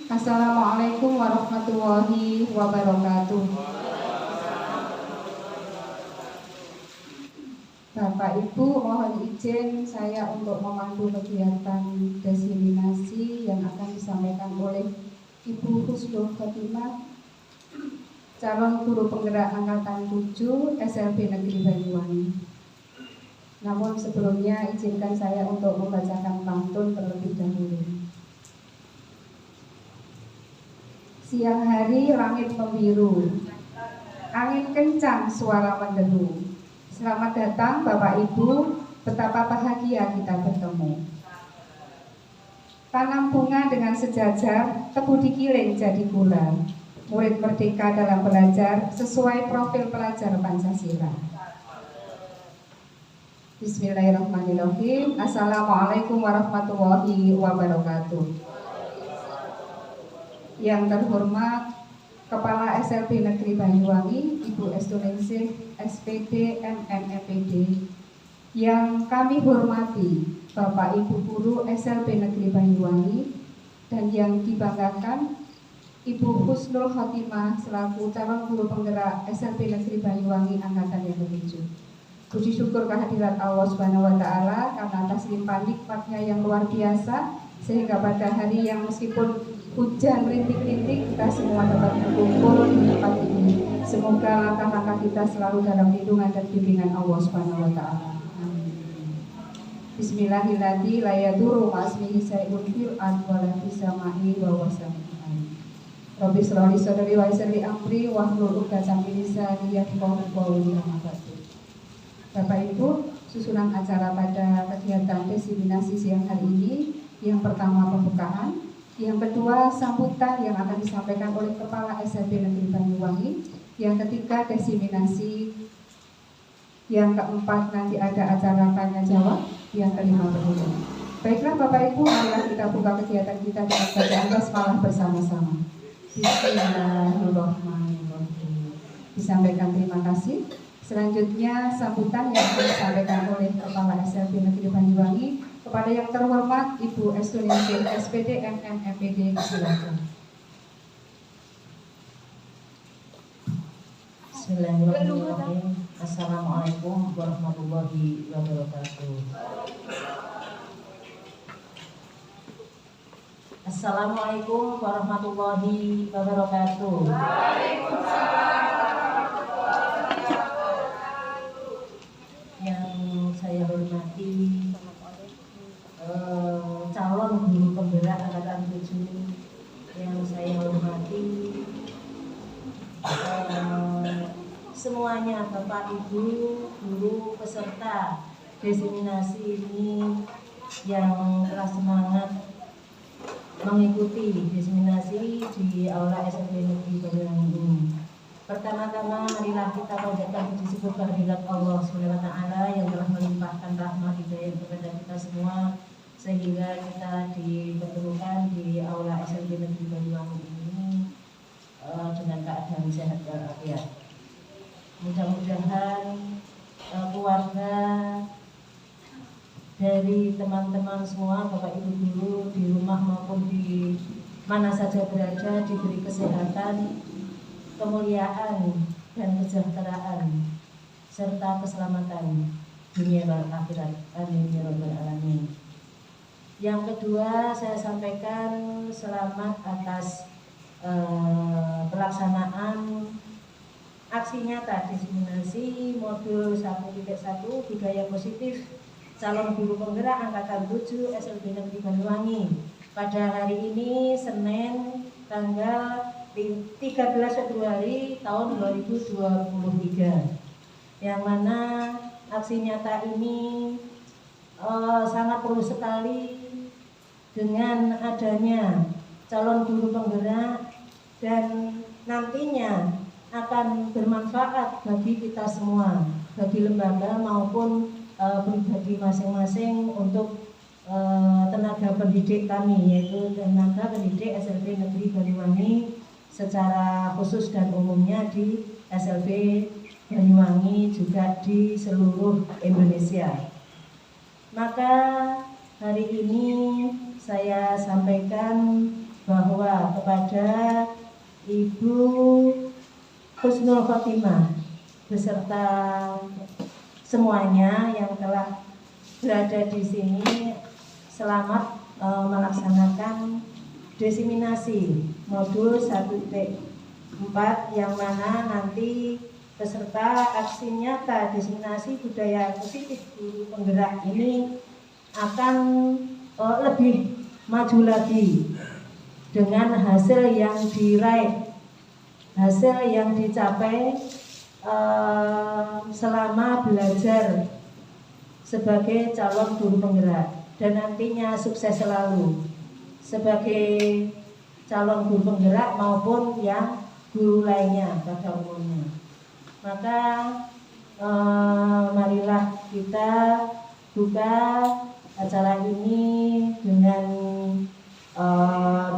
Assalamualaikum warahmatullahi wabarakatuh. Bapak Ibu, mohon izin saya untuk memandu kegiatan diseminasi yang akan disampaikan oleh Ibu Husnul Khotimah, calon guru penggerak angkatan 7 SLB Negeri Banyuwangi. Namun sebelumnya izinkan saya untuk membacakan pantun terlebih dahulu. Siang hari langit membiru, angin kencang suara menderu. Selamat datang Bapak Ibu, betapa bahagia kita bertemu. Tanam bunga dengan sejajar, tebu digiling jadi gula. Murid merdeka dalam belajar sesuai profil pelajar Pancasila. Bismillahirrahmanirrahim. Assalamualaikum warahmatullahi wabarakatuh. Yang terhormat Kepala SLB Negeri Banyuwangi, Ibu Estuningsih SPD MNEPD. Yang kami hormati Bapak Ibu Guru SLB Negeri Banyuwangi, dan yang dibanggakan Ibu Husnul Khotimah selaku calon guru penggerak SLB Negeri Banyuwangi angkatan yang ke-7. Puji syukur kehadirat Allah Subhanahu wa taala karena atas limpahan nikmatnya yang luar biasa, sehingga pada hari yang meskipun hujan rintik-rintik kita semua dapat berkumpul di tempat ini. Semoga langkah-langkah kita selalu dalam lindungan dan bimbingan Allah Subhanahu wa taala. Amin. Bismillahirrahmanirrahim. La yadurru ma'asmihi syai'un fil ardi wa la fis sama'i wa huwas samiul alim. Rabbi shrah li sadri wa yassir li amri wahlul 'uqdatam min lisani yafqahu qawli. Bapak Ibu, susunan acara pada kegiatan diseminasi siang hari ini, yang pertama pembukaan, yang kedua sambutan yang akan disampaikan oleh Kepala SLB Negeri Banyuwangi, yang ketiga diseminasi, yang keempat nanti ada acara tanya jawab, yang kelima berhubung. Baiklah Bapak Ibu, marilah kita buka kegiatan kita dengan bacaan basmalah bersama-sama. Bismillahirrahmanirrahim. Disampaikan terima kasih. Selanjutnya sambutan yang akan disampaikan oleh Kepala SLB Negeri Banyuwangi kepada yang terhormat Ibu Estuningsih SPD MNEPD. Silakan. Bismillahirrahmanirrahim. Assalamualaikum warahmatullahi wabarakatuh. Assalamualaikum warahmatullahi wabarakatuh. Yang saya hormati calon guru penggerak angkatan 7, yang saya hormati semuanya, Bapak Ibu guru peserta diseminasi ini yang telah semangat mengikuti diseminasi di Aula SLB Negeri Banyuwangi ini. Pertama-tama marilah kita panjatkan puji syukur kehadirat Allah Subhanahu wa taala yang telah melimpahkan rahmat hidayah kepada kita semua, sehingga kita dipertemukan di Aula SLB Negeri Banyuwangi ini dengan keadaan sehat walafiat. Mudah-mudahan keluarga dari teman-teman semua, Bapak Ibu guru di rumah maupun di mana saja berada, diberi kesehatan, kemuliaan dan kesejahteraan serta keselamatan dunia dan akhirat. Amin ya rabbal alamin. Yang kedua, saya sampaikan selamat atas pelaksanaan aksi nyata diseminasi modul 1.1 budaya positif calon guru penggerak angkatan 7 SLB Negeri Banyuwangi pada hari ini Senin tanggal 13 Februari tahun 2023, yang mana aksi nyata ini sangat perlu sekali dengan adanya calon guru penggerak, dan nantinya akan bermanfaat bagi kita semua, bagi lembaga maupun pribadi masing-masing untuk tenaga pendidik kami, yaitu tenaga pendidik SLB Negeri Banyuwangi secara khusus dan umumnya di SLB Banyuwangi juga di seluruh Indonesia. Maka hari ini saya sampaikan bahwa kepada Ibu Husnul Khotimah beserta semuanya yang telah berada di sini, selamat melaksanakan diseminasi modul 1.4 yang mana nanti peserta aksi nyata diseminasi budaya positif guru penggerak ini akan lebih maju lagi dengan hasil yang diraih, hasil yang dicapai selama belajar sebagai calon guru penggerak, dan nantinya sukses selalu sebagai calon guru penggerak maupun yang guru lainnya pada umumnya. Maka marilah kita buka acara ini dengan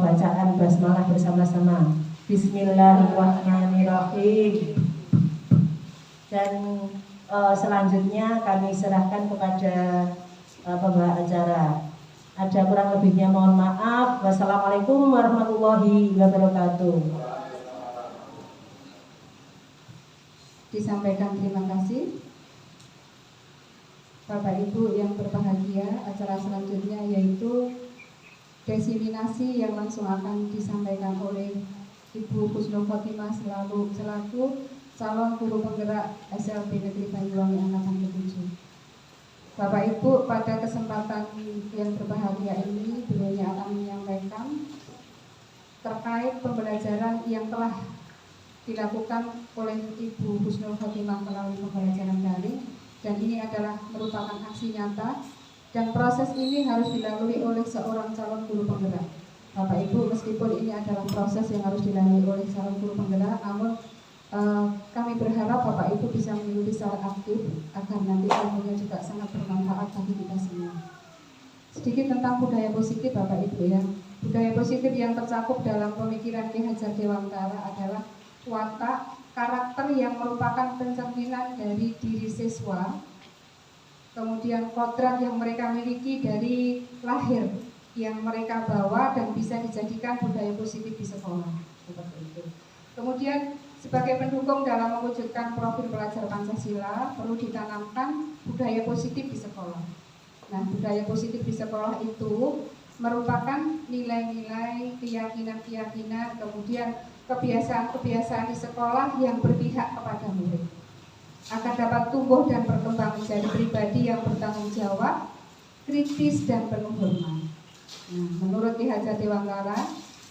bacaan basmalah bersama-sama. Bismillahirrahmanirrahim. Dan selanjutnya kami serahkan kepada pembawa acara. Ada kurang lebihnya mohon maaf. Wassalamualaikum warahmatullahi wabarakatuh. Disampaikan terima kasih. Bapak Ibu yang berbahagia, acara selanjutnya yaitu diseminasi yang langsung akan disampaikan oleh Ibu Husnul Khotimah selaku calon guru penggerak SLB Negeri Banyuwangi Angkatan ke-7. Bapak Ibu, pada kesempatan yang berbahagia ini beliau akan menyampaikan terkait pembelajaran yang telah dilakukan oleh Ibu Husnul Khotimah melalui pembelajaran daring, dan ini adalah merupakan aksi nyata dan proses ini harus dilalui oleh seorang calon guru penggerak. Bapak Ibu, meskipun ini adalah proses yang harus dilalui oleh calon guru penggerak, namun kami berharap Bapak Ibu bisa mengikuti secara aktif agar nanti ilmunya juga sangat bermanfaat bagi kita semua. Sedikit tentang budaya positif Bapak Ibu ya. Budaya positif yang tercakup dalam pemikiran Ki Hajar Dewantara adalah watak karakter yang merupakan pencerminan dari diri siswa, kemudian kodrat yang mereka miliki dari lahir yang mereka bawa dan bisa dijadikan budaya positif di sekolah, seperti itu. Kemudian sebagai pendukung dalam mewujudkan profil pelajar Pancasila perlu ditanamkan budaya positif di sekolah. Nah, budaya positif di sekolah itu merupakan nilai-nilai, keyakinan-keyakinan, kemudian kebiasaan-kebiasaan di sekolah yang berpihak kepada murid agar dapat tumbuh dan berkembang menjadi pribadi yang bertanggung jawab, kritis dan penuh hormat. Nah, menurut Ki Hajar Dewantara,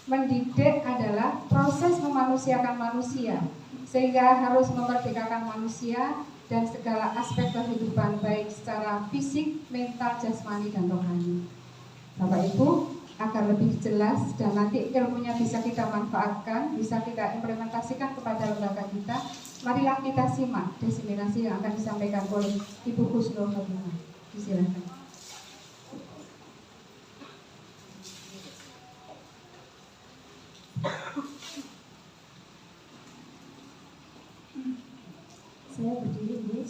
mendidik adalah proses memanusiakan manusia, sehingga harus memerdekakan manusia dan segala aspek kehidupan baik secara fisik, mental, jasmani dan rohani. Bapak Ibu, agar lebih jelas dan nanti ilmunya bisa kita manfaatkan, bisa kita implementasikan kepada lembaga kita, marilah kita simak diseminasi yang akan disampaikan oleh Ibu Husnul Khotimah. Silakan. Saya berdiri Bu.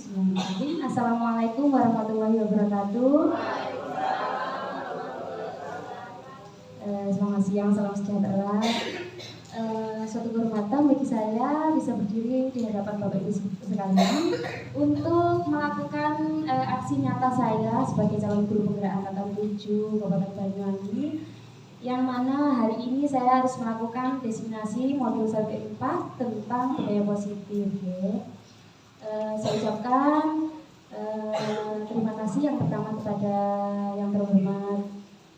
Assalamualaikum warahmatullahi wabarakatuh. Selamat siang, salam sejahtera. Suatu kehormatan bagi saya bisa berdiri di hadapan Bapak Ibu sekalian untuk melakukan aksi nyata saya sebagai calon guru penggerak angkatan 7 Kabupaten Banyuwangi, yang mana hari ini saya harus melakukan diseminasi modul 1.4 tentang budaya positif. Ya. Saya ucapkan terima kasih yang pertama kepada yang terhormat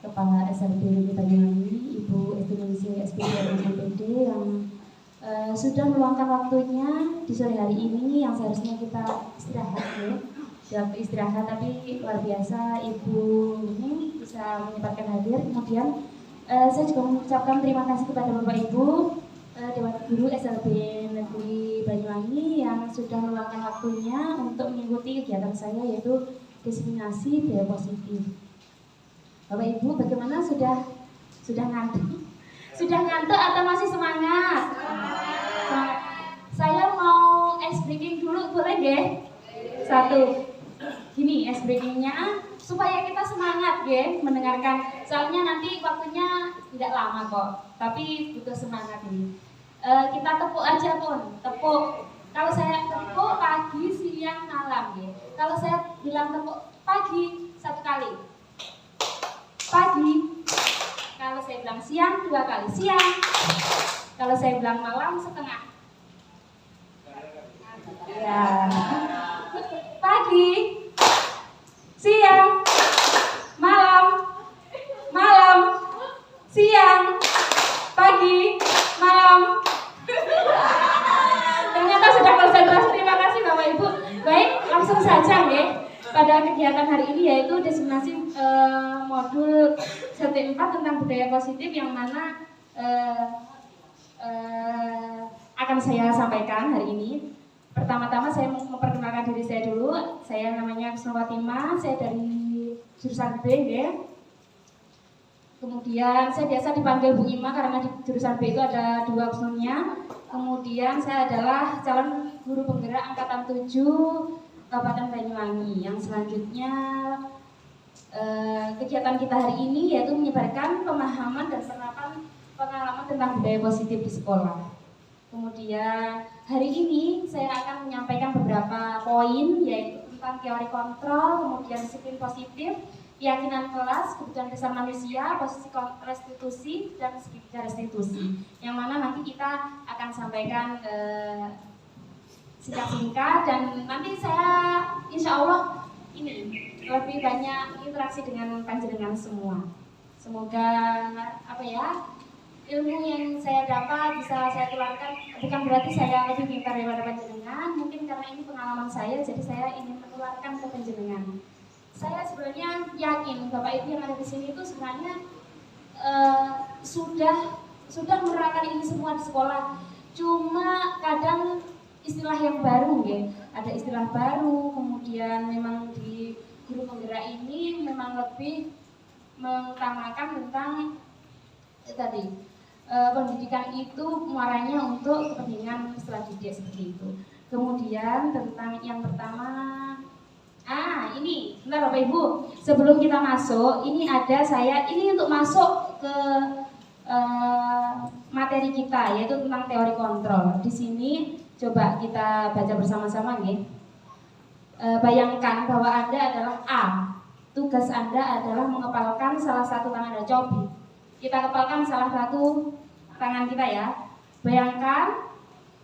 Kepala SLB Negeri Banyuwangi, Ibu Estiningsih SPD MPD yang sudah meluangkan waktunya di sore hari ini yang seharusnya kita istirahat ya. Di waktu istirahat, tapi luar biasa Ibu ini bisa menyempatkan hadir. Kemudian saya juga mengucapkan terima kasih kepada Bapak Ibu Dewan Guru SLB Negeri Banyuwangi yang sudah meluangkan waktunya untuk mengikuti kegiatan saya, yaitu diseminasi budaya positif. Bapak Ibu, bagaimana, sudah ngantuk? Sudah ngantuk atau masih semangat? Semangat. Saya mau ice breaking dulu, boleh nggih? Satu. Gini ice breakingnya supaya kita semangat nggih mendengarkan Soalnya nanti waktunya tidak lama kok, tapi butuh semangat ini. Kita tepuk aja pun, tepuk. Kalau saya tepuk pagi, siang, malam ya. Kalau saya bilang tepuk pagi 1 kali, pagi. Kalau saya bilang siang 2 kali, siang. Kalau saya bilang malam setengah. Ya. Pagi, siang, malam, malam, siang, pagi, malam. Ternyata sudah konsentrasi. Terima kasih Bapak Ibu. Baik, langsung saja ya pada kegiatan hari ini, yaitu destinasi modul ST4 tentang budaya positif, yang mana akan saya sampaikan hari ini. Pertama-tama saya memperkenalkan diri saya dulu. Saya namanya Kusnawatima, saya dari jurusan B ya. Kemudian saya biasa dipanggil Bu Ima karena di jurusan B itu ada 2 opsinya. Kemudian saya adalah calon guru penggerak angkatan 7 Kabupaten Banyuwangi. Yang selanjutnya kegiatan kita hari ini yaitu menyebarkan pemahaman dan penerapan pengalaman tentang budaya positif di sekolah. Kemudian hari ini saya akan menyampaikan beberapa poin, yaitu tentang teori kontrol, kemudian disiplin positif, keyakinan kelas, kebutuhan dasar manusia, posisi restitusi, dan segitiga restitusi. Yang mana nanti kita akan sampaikan singkat-singkat, dan nanti saya insya Allah ini lebih banyak interaksi dengan panjenengan semua. Semoga ilmu yang saya dapat bisa saya tularkan. Bukan berarti saya lebih pintar daripada panjenengan, mungkin karena ini pengalaman saya, jadi saya ingin menularkan ke panjenengan. Saya sebenarnya yakin Bapak Ibu yang ada di sini itu sebenarnya sudah menerapkan ini semua di sekolah. Cuma kadang istilah yang baru ya, ada istilah baru. Kemudian memang di guru penggerak ini memang lebih mengutamakan tentang pendidikan itu muaranya untuk kepentingan setelah didik seperti itu. Kemudian tentang yang pertama, ini bentar Bapak Ibu, sebelum kita masuk, ini untuk masuk ke materi kita, yaitu tentang teori kontrol. Di sini coba kita baca bersama-sama nih. Bayangkan bahwa Anda adalah A. Tugas Anda adalah mengepalkan salah satu tangan Anda. Coba kita kepalkan salah satu tangan kita ya. Bayangkan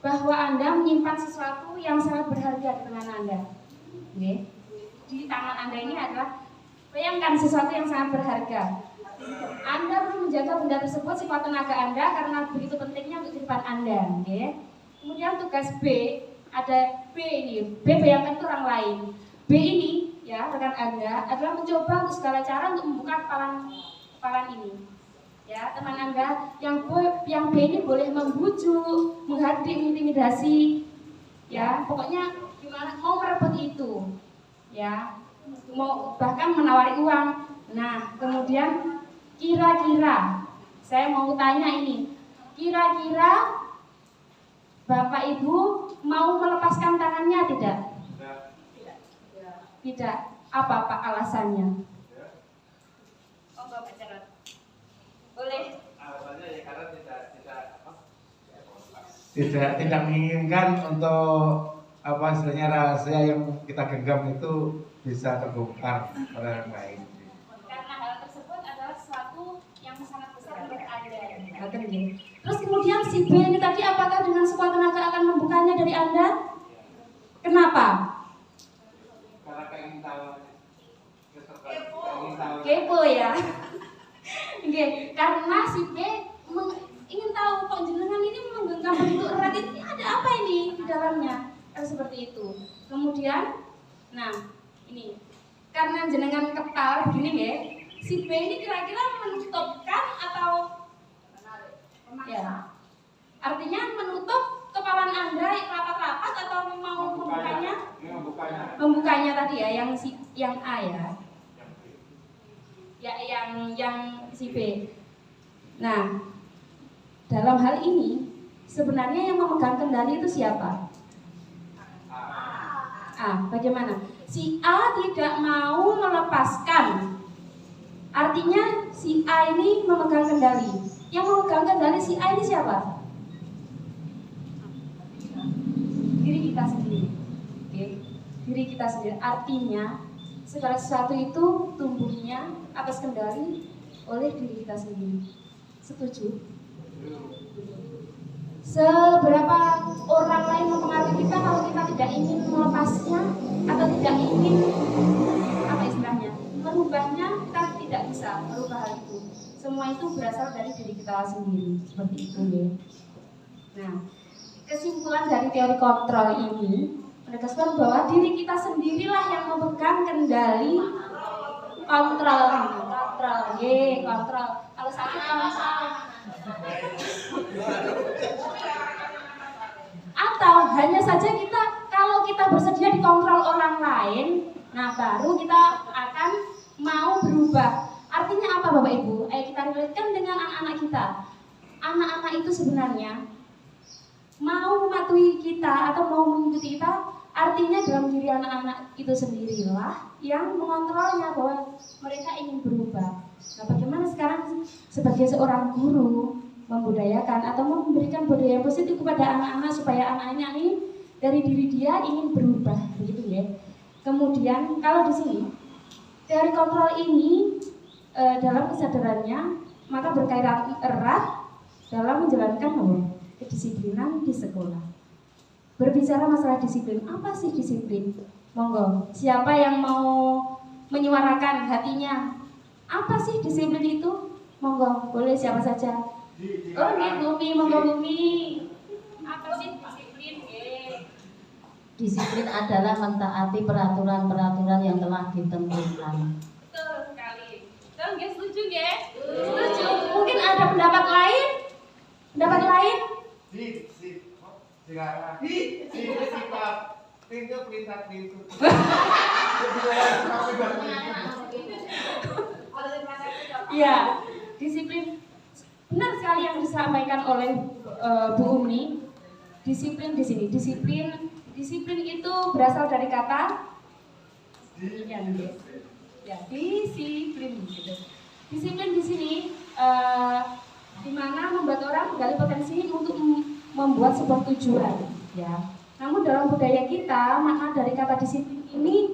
bahwa Anda menyimpan sesuatu yang sangat berharga di tangan Anda. Oke. Di tangan Anda ini adalah, bayangkan sesuatu yang sangat berharga. Anda perlu menjaga benda tersebut sekuat tenaga Anda karena begitu pentingnya untuk kehidupan Anda. Oke. Kemudian tugas B, ada B ini. B bayangkan itu orang lain. B ini ya rekan Anda adalah mencoba untuk segala cara untuk membuka kepalan ini. Ya, teman Anda yang B ini boleh membujuk, menghardik, mengintimidasi, ya, pokoknya gimana mau merebut itu, ya, mau bahkan menawari uang. Nah, kemudian kira-kira saya mau tanya ini, kira-kira Bapak Ibu mau melepaskan tangannya tidak? Tidak. Apa Pak alasannya? Oh, Bapak Jarot. Boleh. Alasannya ya karena tidak menginginkan untuk istilahnya rahasia yang kita genggam itu bisa terbongkar oleh orang lain. Karena hal tersebut adalah sesuatu yang sangat besar buat Anda. Terus kemudian si B ini tadi, apakah dengan sekuat tenaga akan membukanya dari Anda? Kenapa? Karena ingin tahu. Kepo ya. Oke, karena si B ingin tahu kok jenengan ini menggenggam begitu erat, ini ada apa ini di dalamnya? Seperti itu. Kemudian, nah ini karena jenengan kepal begini ya, si B ini kira-kira menutupkan atau ya, artinya menutup kepalan Anda rapat-rapat atau mau membukanya? Membukanya tadi ya, yang A ya. Ya, yang si B. Nah, dalam hal ini sebenarnya yang memegang kendali itu siapa? A. Bagaimana? Si A tidak mau melepaskan Artinya si A ini memegang kendali. Yang memegang kendali si A ini siapa? Diri kita sendiri. Oke, diri kita sendiri. Artinya segala sesuatu itu tumbuhnya atas kendali oleh diri kita sendiri. Setuju? Seberapa orang lain mempengaruhi kita kalau kita tidak ingin melepasnya atau tidak ingin apa istilahnya merubahnya, kita tidak bisa merubah hal itu. Semua itu berasal dari diri kita sendiri, seperti itu ya. Nah, kesimpulan dari teori kontrol ini menegaskan bahwa diri kita sendirilah yang memegang kendali kontrol. Kontrol. Kalau sakit kontrol. Atau hanya saja kalau kita bersedia dikontrol orang lain, nah baru kita akan mau berubah. Artinya apa Bapak Ibu? Ayo kita relatekan dengan anak-anak kita. Anak-anak itu sebenarnya mau mematuhi kita atau mau mengikuti kita, artinya dalam diri anak-anak itu sendirilah yang mengontrolnya bahwa mereka ingin berubah. Nah, bagaimana sekarang sebagai seorang guru membudayakan atau memberikan budaya positif kepada anak-anak supaya anak-anak ini dari diri dia ingin berubah, begitu ya. Kemudian kalau di sini teori kontrol ini dalam kesadarannya maka berkaitan erat dalam menjalankan kedisiplinan di sekolah. Berbicara masalah disiplin, apa sih disiplin? Monggo, siapa yang mau menyuarakan hatinya? Apa sih disiplin itu? Monggo, boleh siapa saja. Oh, nih Bumi, monggo Bumi. Apa sih disiplin? Disiplin adalah mentaati peraturan-peraturan yang telah ditentukan. Betul sekali. Betul, guys, setuju ya? Setuju. Mungkin ada pendapat lain? Pendapat lain? Iya, disiplin. Benar sekali yang disampaikan oleh Bu Umi. Disiplin di sini. Disiplin itu berasal dari kata disiplin. Gitu. Disiplin di sini di mana membuat orang menggali potensi untuk membuat sebuah tujuan. Ya. Namun dalam budaya kita, makna dari kata disiplin ini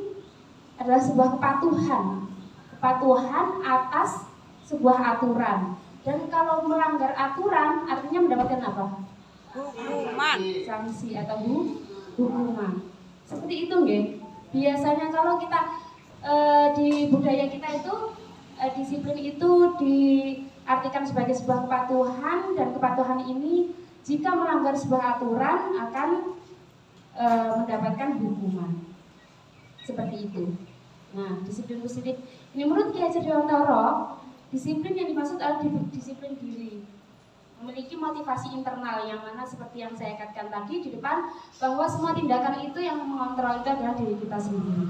adalah sebuah kepatuhan atas sebuah aturan. Dan kalau melanggar aturan, artinya mendapatkan apa? Hukuman. Sanksi atau hukuman. Seperti itu, nggih. Biasanya kalau kita di budaya kita itu disiplin itu diartikan sebagai sebuah kepatuhan, dan kepatuhan ini jika melanggar sebuah aturan akan mendapatkan hukuman. Seperti itu. Nah, disiplin positif ini menurut Ki Hajar Dewantara, disiplin yang dimaksud adalah disiplin diri, memiliki motivasi internal yang mana seperti yang saya katakan tadi di depan, bahwa semua tindakan itu yang mengontrol itu adalah diri kita sendiri.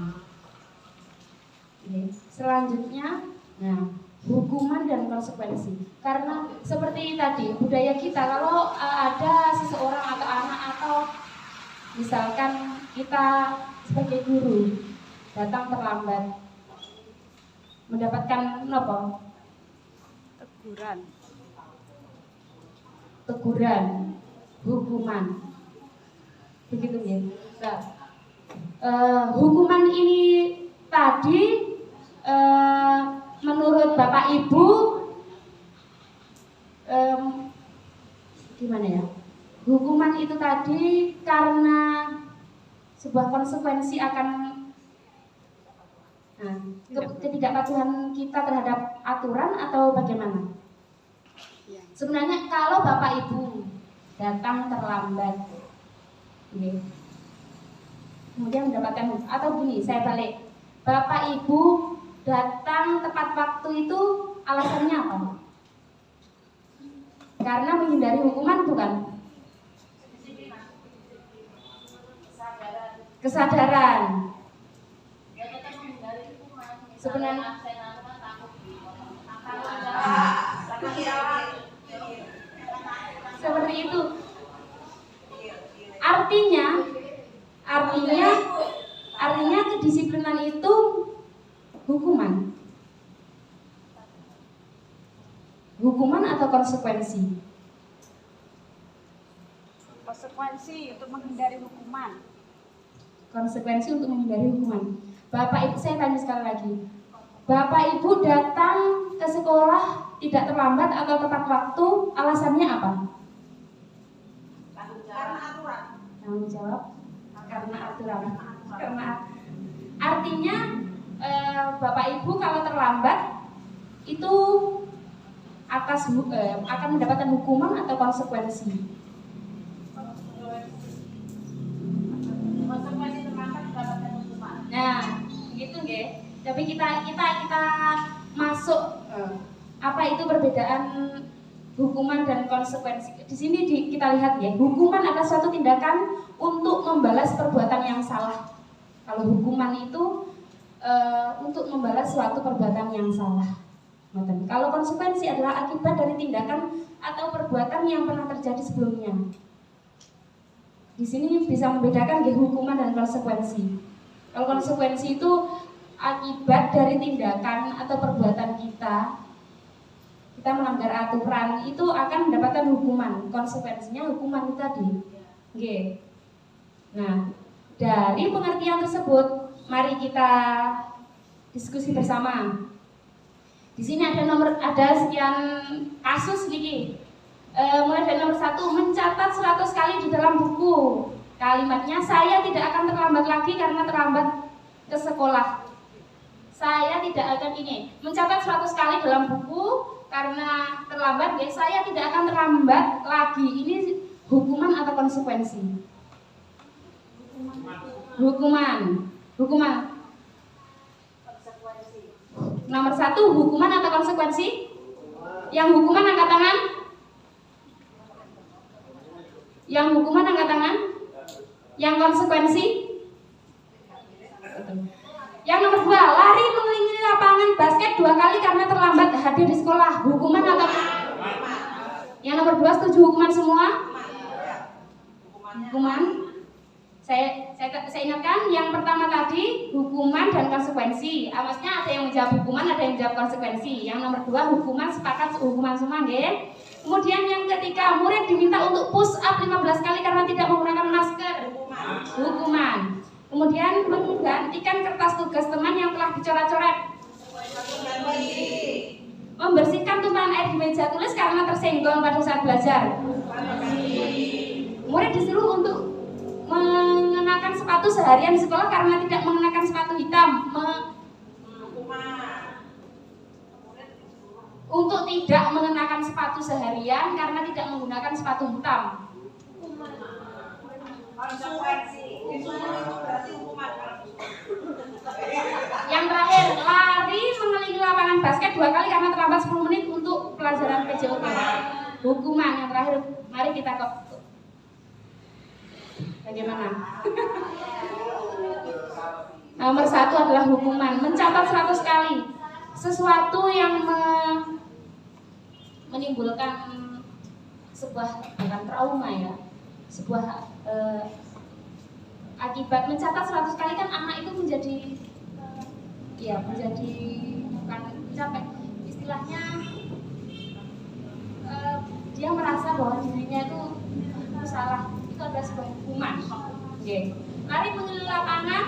Oke. Selanjutnya, nah, hukuman dan konsekuensi. Karena seperti tadi budaya kita, kalau ada seseorang atau anak atau misalkan kita sebagai guru datang terlambat, mendapatkan apa? Teguran, hukuman, begitu ya. Nah, hukuman ini tadi menurut Bapak Ibu gimana ya? Hukuman itu tadi karena sebuah konsekuensi akan ketidakpatuhan kita terhadap aturan atau bagaimana? Sebenarnya kalau Bapak Ibu datang terlambat, kemudian mendapatkan, atau gini, saya balik, Bapak Ibu datang tepat waktu itu alasannya apa? Karena menghindari hukuman, bukan? Kesadaran. Sebenarnya seperti itu. Artinya kedisiplinan itu hukuman. atau konsekuensi? Konsekuensi untuk menghindari hukuman. Konsekuensi untuk menghindari hukuman. Bapak Ibu, saya tanya sekali lagi. Bapak Ibu datang ke sekolah tidak terlambat atau tepat waktu, alasannya apa? Karena aturan. Tanggung jawab karena aturan. Karena artinya Bapak Ibu kalau terlambat itu akan mendapatkan hukuman atau konsekuensi. Konsekuensi terlambat mendapatkan hukuman. Nah, gitu nggih. Tapi kita masuk apa itu perbedaan hukuman dan konsekuensi. Di sini kita lihat ya, hukuman adalah suatu tindakan untuk membalas perbuatan yang salah. Kalau hukuman itu untuk membalas suatu perbuatan yang salah. Kalau konsekuensi adalah akibat dari tindakan atau perbuatan yang pernah terjadi sebelumnya. Di sini bisa membedakan ya, hukuman dan konsekuensi. Kalau konsekuensi itu akibat dari tindakan atau perbuatan kita melanggar aturan, itu akan mendapatkan hukuman. Konsekuensinya hukuman itu tadi. Oke. Nah, dari pengertian tersebut, mari kita diskusi bersama. Di sini ada sekian kasus nih. Mulai dari nomor 1, mencatat 100 kali di dalam buku. Kalimatnya, saya tidak akan terlambat lagi karena terlambat ke sekolah. Saya tidak akan mencatat 100 kali dalam buku karena terlambat, ya, saya tidak akan terlambat lagi. Ini hukuman atau konsekuensi? Hukuman. Konsekuensi. Nomor 1, hukuman atau konsekuensi? Yang hukuman angkat tangan. Yang hukuman angkat tangan. Yang konsekuensi? Yang nomor 2, lari mengelilingi lapangan basket 2 kali karena terlambat hadir di sekolah. Hukuman atau? Yang nomor 2 setuju hukuman semua? Hukuman. Saya ingatkan yang pertama tadi hukuman dan konsekuensi. Maksudnya ada yang menjawab hukuman, ada yang menjawab konsekuensi. Yang nomor 2 hukuman, sepakat hukuman semua, nggih. Kemudian yang ketiga, murid diminta untuk push up 15 kali karena tidak menggunakan masker. Hukuman. Kemudian menggantikan kertas tugas teman yang telah dicoret-coret. Membersihkan tumpahan air di meja tulis karena tersenggol pada saat belajar. Murid disuruh untuk mengenakan sepatu seharian di sekolah karena tidak mengenakan sepatu hitam. Untuk tidak mengenakan sepatu seharian karena tidak menggunakan sepatu hitam. Konsekuensi. Yang terakhir, lari mengelilingi lapangan basket 2 kali karena terlambat 10 menit untuk pelajaran PJOK. Hukuman yang terakhir, mari kita bagaimana? Nomor 1 adalah hukuman, mencatat 100 kali. Sesuatu yang menimbulkan sebuah bukan trauma ya, sebuah akibat mencatat 100 kali kan anak itu menjadi bukan capek, istilahnya dia merasa bahwa dirinya itu salah, itu adalah sebuah hukuman. Lari mengelilingi lapangan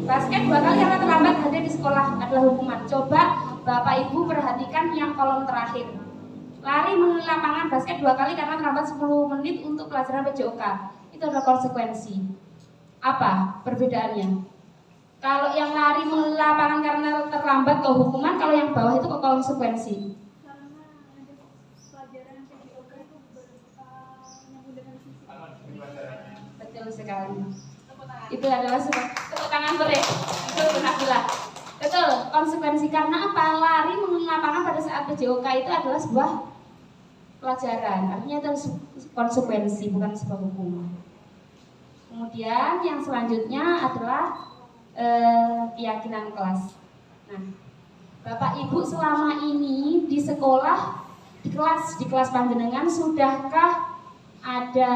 basket 2 kali karena terlambat hadir di sekolah adalah hukuman. Coba Bapak Ibu perhatikan yang kolom terakhir. Lari mengelilingi lapangan basket 2 kali karena terlambat 10 menit untuk pelajaran PJOK. Itu adalah konsekuensi. Apa perbedaannya? Kalau yang lari mengelilingi lapangan karena terlambat ke hukuman, kalau yang bawah itu ke konsekuensi. Karena pelajaran PJOK itu menggunakan fisik. Betul sekali. Itu adalah tepuk tangan boleh. Itu benar. Betul, konsekuensi karena apa? Lari mengelilingi lapangan pada saat PJOK itu adalah sebuah pelajaran. Artinya itu konsekuensi, bukan sebuah hukuman. Kemudian yang selanjutnya adalah keyakinan kelas. Nah, Bapak Ibu selama ini di sekolah, di kelas panjenengan sudahkah ada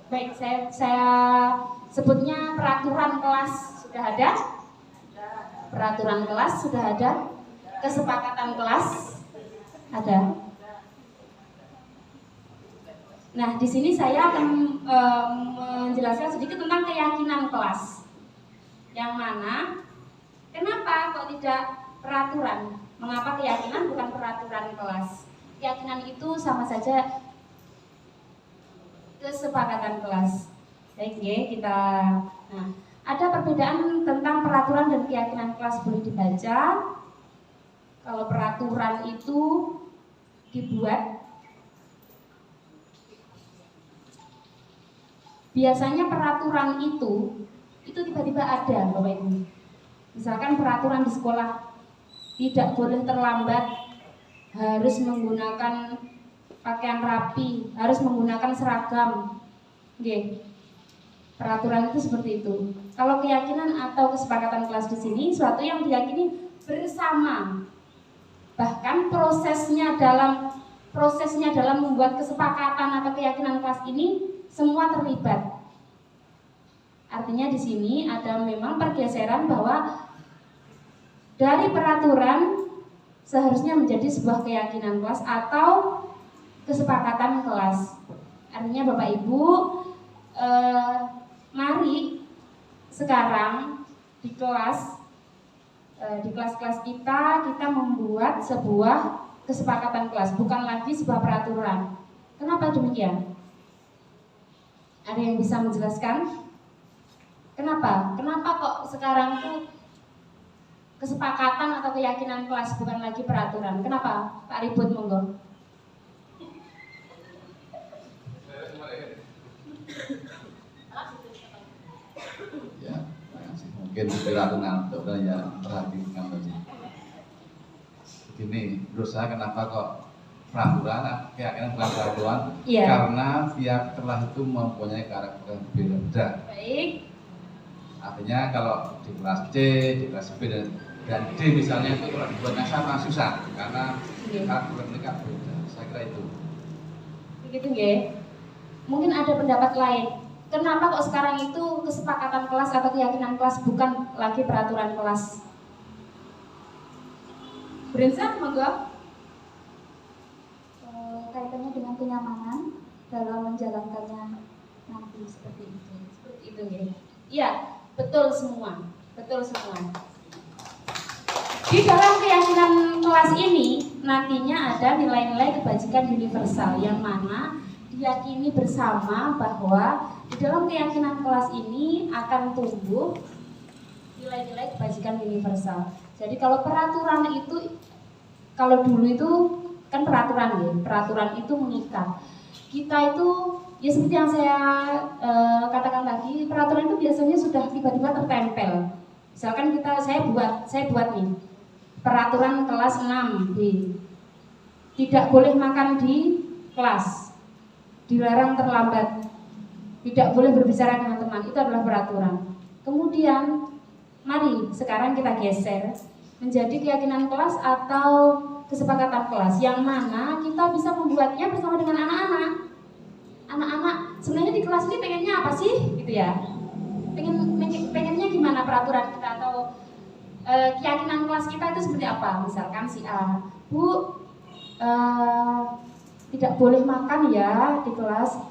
baik saya sebutnya peraturan kelas sudah ada? Peraturan kelas sudah ada, kesepakatan kelas Ada. Nah, di sini saya akan menjelaskan sedikit tentang keyakinan kelas. Yang mana, kenapa kok tidak peraturan? Mengapa keyakinan bukan peraturan kelas? Keyakinan itu sama saja kesepakatan kelas. Baik ya, kita. Nah, ada perbedaan tentang peraturan dan keyakinan kelas, boleh dibaca. Kalau peraturan itu dibuat, biasanya peraturan itu tiba-tiba ada, Bapak Ibu. Misalkan peraturan di sekolah tidak boleh terlambat, harus menggunakan pakaian rapi, harus menggunakan seragam. Oke. Peraturan itu seperti itu. Kalau keyakinan atau kesepakatan kelas di sini suatu yang diyakini bersama. Bahkan prosesnya dalam membuat kesepakatan atau keyakinan kelas ini semua terlibat. Artinya di sini ada memang pergeseran bahwa dari peraturan seharusnya menjadi sebuah keyakinan kelas atau kesepakatan kelas. Artinya Bapak Ibu, mari sekarang di kelas-kelas kita membuat sebuah kesepakatan kelas, bukan lagi sebuah peraturan. Kenapa demikian? Ada yang bisa menjelaskan? Kenapa? Kenapa kok sekarang tuh kesepakatan atau keyakinan kelas bukan lagi peraturan? Kenapa? Pak Ribut, monggo. Ya, mungkin peraturan dokter ya perhatikan tadi. Begini, menurut saya kenapa kok peraturan, keyakinan bukan peraturan? Iya. Karena tiap kelas itu mempunyai karakter yang berbeda. Baik. Artinya kalau di kelas C, di kelas B dan D misalnya itu kalau dibuatnya sama susah karena karakter mereka berbeda. Saya kira itu. Begitu ya. Mungkin ada pendapat lain. Kenapa kok sekarang itu kesepakatan kelas atau keyakinan kelas bukan lagi peraturan kelas? Berinsa, monggo. Kaitannya dengan kenyamanan dalam menjalankannya nanti seperti itu. Seperti itu ya. Iya, betul semua. Betul semua. Di dalam keyakinan kelas ini nantinya ada nilai-nilai kebajikan universal yang mana diyakini bersama bahwa di dalam keyakinan kelas ini akan tumbuh nilai-nilai kebajikan universal. Jadi kalau peraturan itu, kalau dulu itu kan peraturan ya, peraturan itu mengikat. Kita itu ya seperti yang saya katakan tadi, peraturan itu biasanya sudah tiba-tiba tertempel. Misalkan saya buat nih peraturan kelas 6B, tidak boleh makan di kelas, dilarang terlambat, tidak boleh berbicara dengan teman, itu adalah peraturan. Kemudian mari sekarang kita geser menjadi keyakinan kelas atau kesepakatan kelas, yang mana kita bisa membuatnya bersama dengan anak-anak. Anak-anak sebenarnya di kelas ini pengennya apa sih, gitu ya? Pengennya gimana peraturan kita atau keyakinan kelas kita itu seperti apa? Misalkan si A, Bu, tidak boleh makan ya di kelas.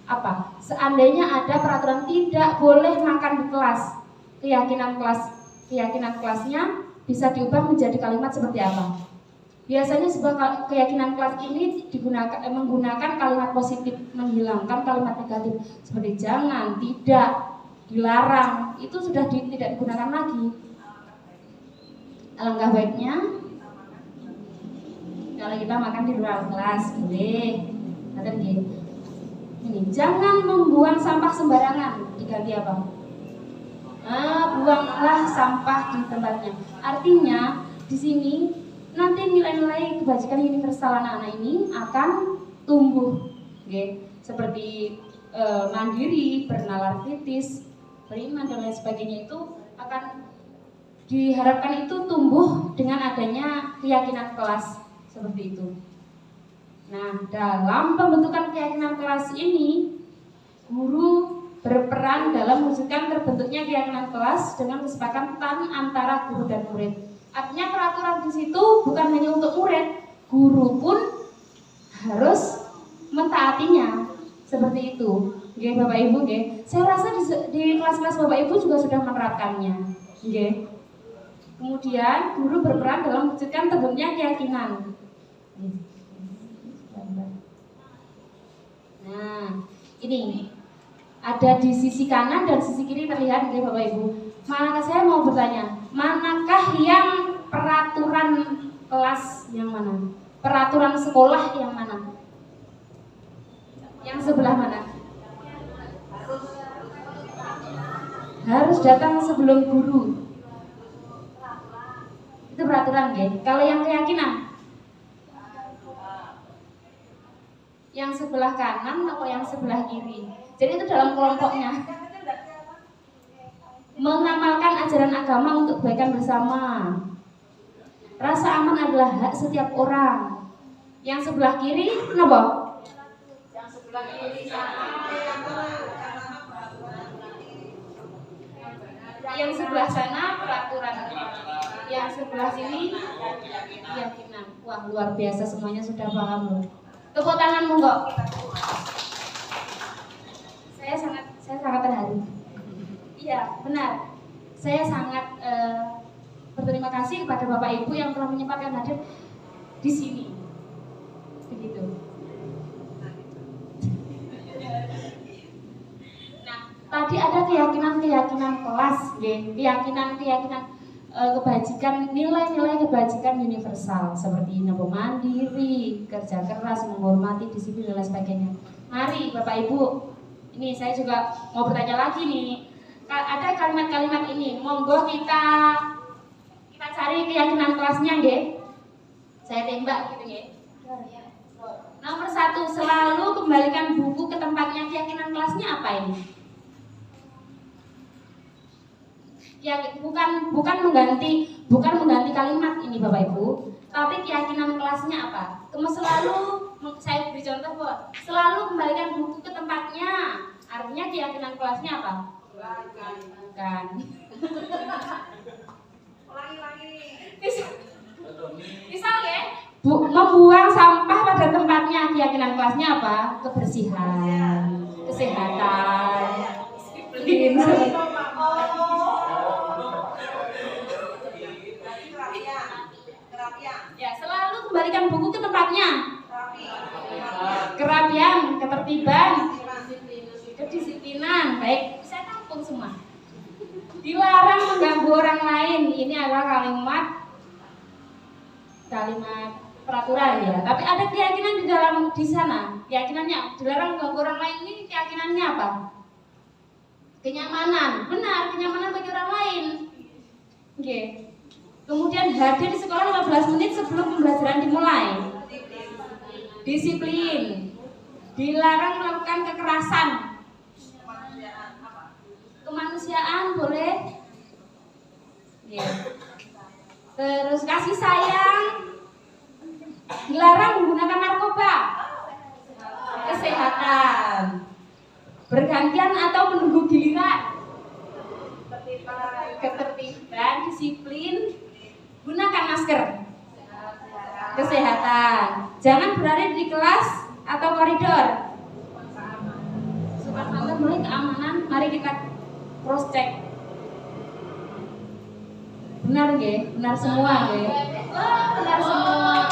Apa? Seandainya ada peraturan tidak boleh makan di kelas, keyakinan kelasnya bisa diubah menjadi kalimat seperti apa? Biasanya sebuah keyakinan kelas ini menggunakan kalimat positif, menghilangkan kalimat negatif seperti jangan, tidak, dilarang. Itu sudah tidak digunakan lagi. Alangkah baiknya kalau kita makan di luar kelas boleh. Ini jangan membuang sampah sembarangan, diganti apa? Buanglah sampah di tempatnya. Artinya di sini nanti nilai-nilai kebajikan universal anak-anak ini akan tumbuh, okay? Seperti mandiri, bernalar kritis, beriman dan lain sebagainya itu akan diharapkan itu tumbuh dengan adanya keyakinan kelas seperti itu. Nah, dalam pembentukan keyakinan kelas ini, guru berperan dalam mewujudkan terbentuknya keyakinan kelas dengan kesepakatan antara guru dan murid. Artinya peraturan di situ bukan hanya untuk murid, guru pun harus mentaatinya. Seperti itu. Nggih Bapak Ibu nggih. Saya rasa di kelas-kelas Bapak Ibu juga sudah menerapkannya. Nggih. Kemudian guru berperan dalam mewujudkan terbentuknya keyakinan. Nah, ini ada di sisi kanan dan sisi kiri terlihat nggih Bapak Ibu. Manakah saya mau bertanya, manakah yang peraturan kelas yang mana? Peraturan sekolah yang mana? Yang sebelah mana? Harus datang sebelum guru. Itu peraturan ya. Kalau yang keyakinan, yang sebelah kanan atau yang sebelah kiri. Jadi itu dalam kelompoknya. Mengamalkan ajaran agama untuk kebaikan bersama. Rasa aman adalah hak setiap orang. Yang sebelah kiri, kenapa? Yang sebelah kiri sama. Yang sebelah sana peraturan. Yang sebelah sini keyakinan. Wah, luar biasa, semuanya sudah paham loh. Tepuk tanganmu kok. Saya sangat terharu. Iya, benar. Saya sangat berterima kasih kepada Bapak Ibu yang telah menyempatkan hadir di sini. Begitu. Nah, tadi ada keyakinan kelas, keyakinan kebajikan, nilai-nilai kebajikan universal seperti mandiri, kerja keras, menghormati, disiplin dan lain sebagainya. Mari Bapak Ibu, ini saya juga mau bertanya lagi nih. Ada kalimat-kalimat ini, monggo kita cari keyakinan kelasnya, nggih. Saya tembak gitu nggih. Nomor 1, selalu kembalikan buku ke tempatnya. Keyakinan kelasnya apa ini? Ya, bukan mengganti kalimat ini Bapak Ibu, tapi keyakinan kelasnya apa? Selalu saya beri contoh bahwa selalu kembalikan buku ke tempatnya. Artinya keyakinan kelasnya apa? Bukan. Misal ya, membuang sampah pada tempatnya, keyakinan kelasnya apa? Kebersihan, kesehatan, disiplin. Ya, selalu kembalikan buku ke tempatnya. Kerapian, ketertiban, kedisiplinan. Baik, saya tampung semua. Dilarang mengganggu orang lain. Ini adalah kalimat peraturan ya. Tapi ada keyakinan di sana. Keyakinannya dilarang mengganggu orang lain, ini keyakinannya apa? Kenyamanan. Benar, kenyamanan bagi orang lain. Oke. Kemudian hadir di sekolah 15 menit sebelum pembelajaran dimulai. Disiplin. Dilarang melakukan kekerasan. Kemanusiaan boleh. Ya. Terus kasih sayang. Dilarang menggunakan narkoba. Kesehatan. Bergantian atau menunggu giliran. Ketertiban, disiplin. Gunakan masker. Kesehatan. Jangan berada di kelas atau koridor. Subhanallah, mulai keamanan. Mari kita cross check. Benar nggih? Benar semua nggih? Benar semua.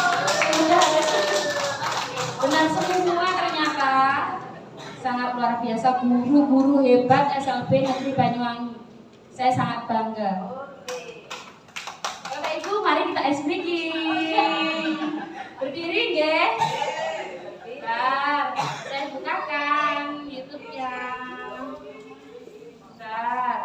Benar semua ternyata. Sangat luar biasa, guru-guru hebat SLB Negeri Banyuwangi. Saya sangat bangga. Bapak Ibu, mari kita ice breaking. Berdiri nggih? Bentar, saya bukakan YouTube-nya. Bentar.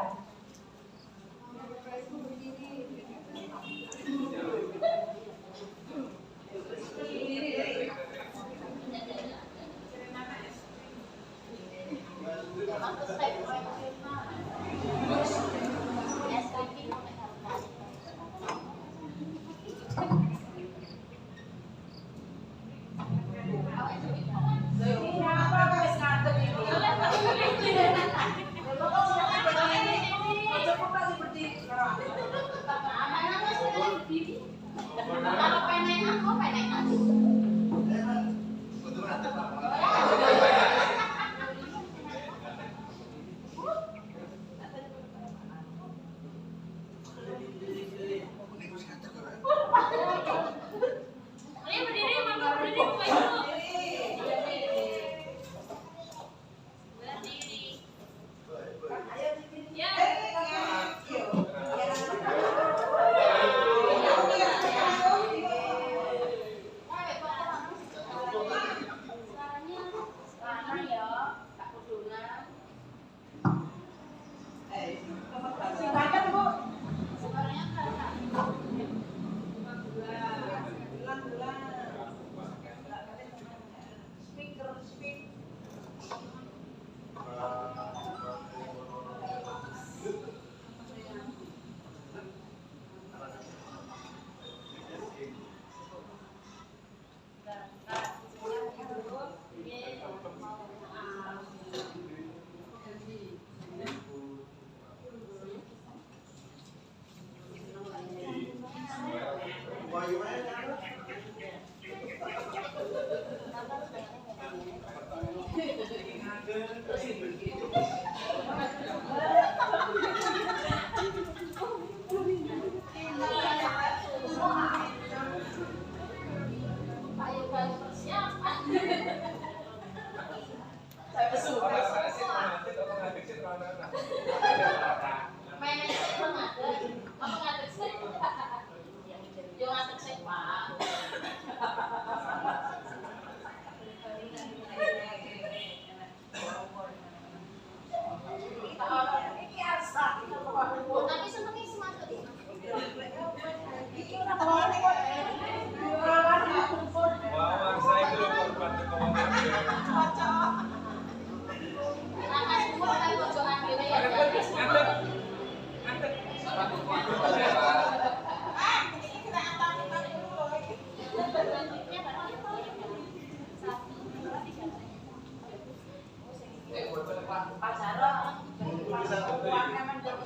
pacaran uangnya menjadi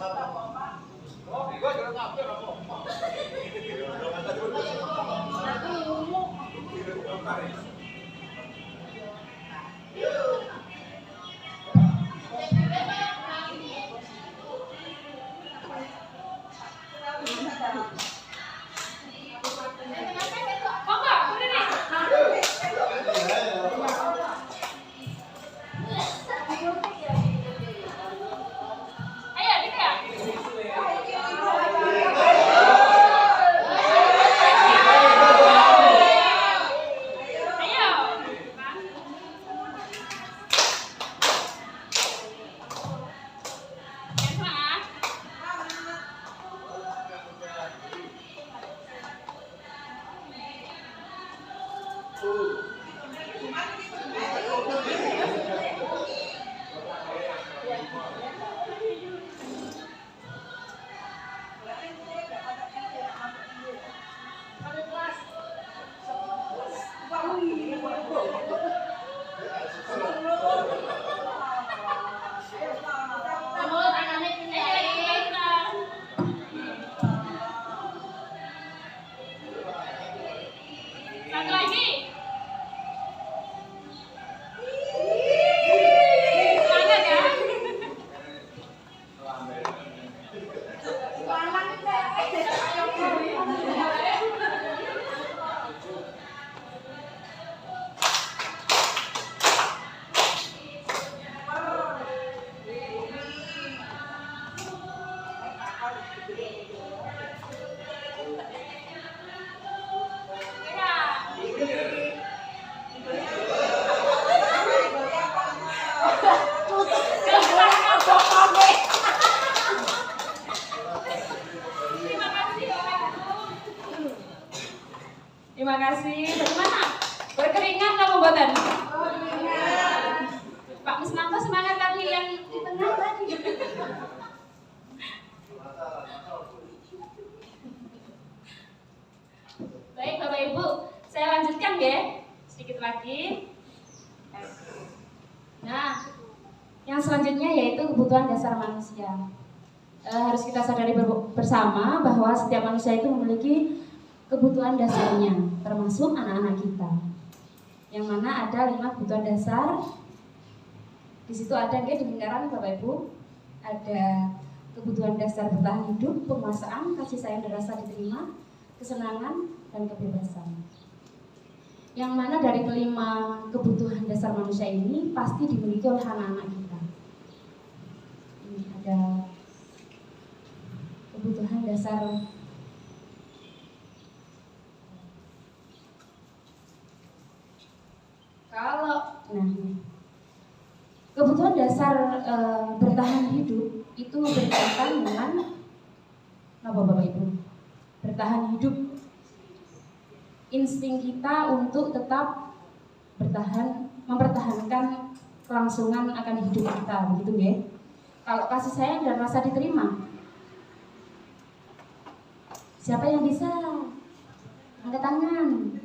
Terima kasih. Bagaimana? Berkeringat kamu buatan? Pak Misnanto semangat tadi yang di tengah tadi. Baik Bapak Ibu, saya lanjutkan ya sedikit lagi. Nah, yang selanjutnya yaitu kebutuhan dasar manusia. Harus kita sadari bersama bahwa setiap manusia itu memiliki kebutuhan dasarnya, termasuk anak-anak kita. Yang mana ada 5 kebutuhan dasar. Di situ ada di lingkaran Bapak Ibu, ada kebutuhan dasar bertahan hidup, penguasaan, kasih sayang dan rasa diterima, kesenangan dan kebebasan. Yang mana dari kelima kebutuhan dasar manusia ini pasti dimiliki oleh anak-anak kita. Ini ada kebutuhan dasar kebutuhan dasar bertahan hidup itu berkaitan dengan apa Bapak Ibu? Bertahan hidup, insting kita untuk tetap bertahan, mempertahankan kelangsungan akan hidup kita, begitu ya? Kalau kasih sayang dan rasa diterima, siapa yang bisa? Angkat tangan.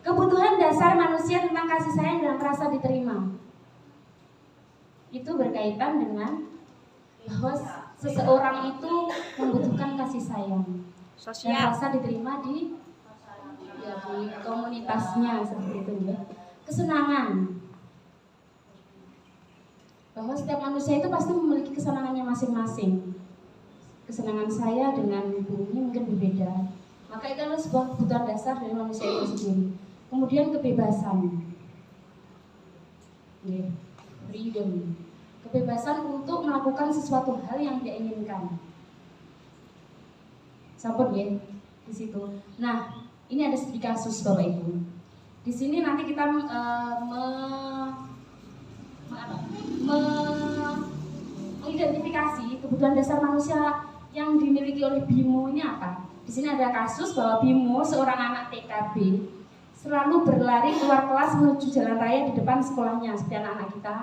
Kebutuhan dasar manusia tentang kasih sayang dan rasa diterima itu berkaitan dengan bahwa seseorang itu membutuhkan kasih sayang dan rasa diterima di komunitasnya, seperti itu ya. Kesenangan, bahwa setiap manusia itu pasti memiliki kesenangannya masing-masing. Kesenangan saya dengan bumi mungkin berbeda, maka itu adalah sebuah kebutuhan dasar dari manusia itu sendiri. Kemudian kebebasan, freedom, kebebasan untuk melakukan sesuatu hal yang dia inginkan. Sampun ya di situ. Nah, ini ada studi kasus Bapak Ibu. Di sini nanti kita mengidentifikasi kebutuhan dasar manusia yang dimiliki oleh Bimo ini apa. Di sini ada kasus bahwa Bimo, seorang anak TKB, selalu berlari keluar kelas menuju jalan raya di depan sekolahnya. Seperti anak-anak kita,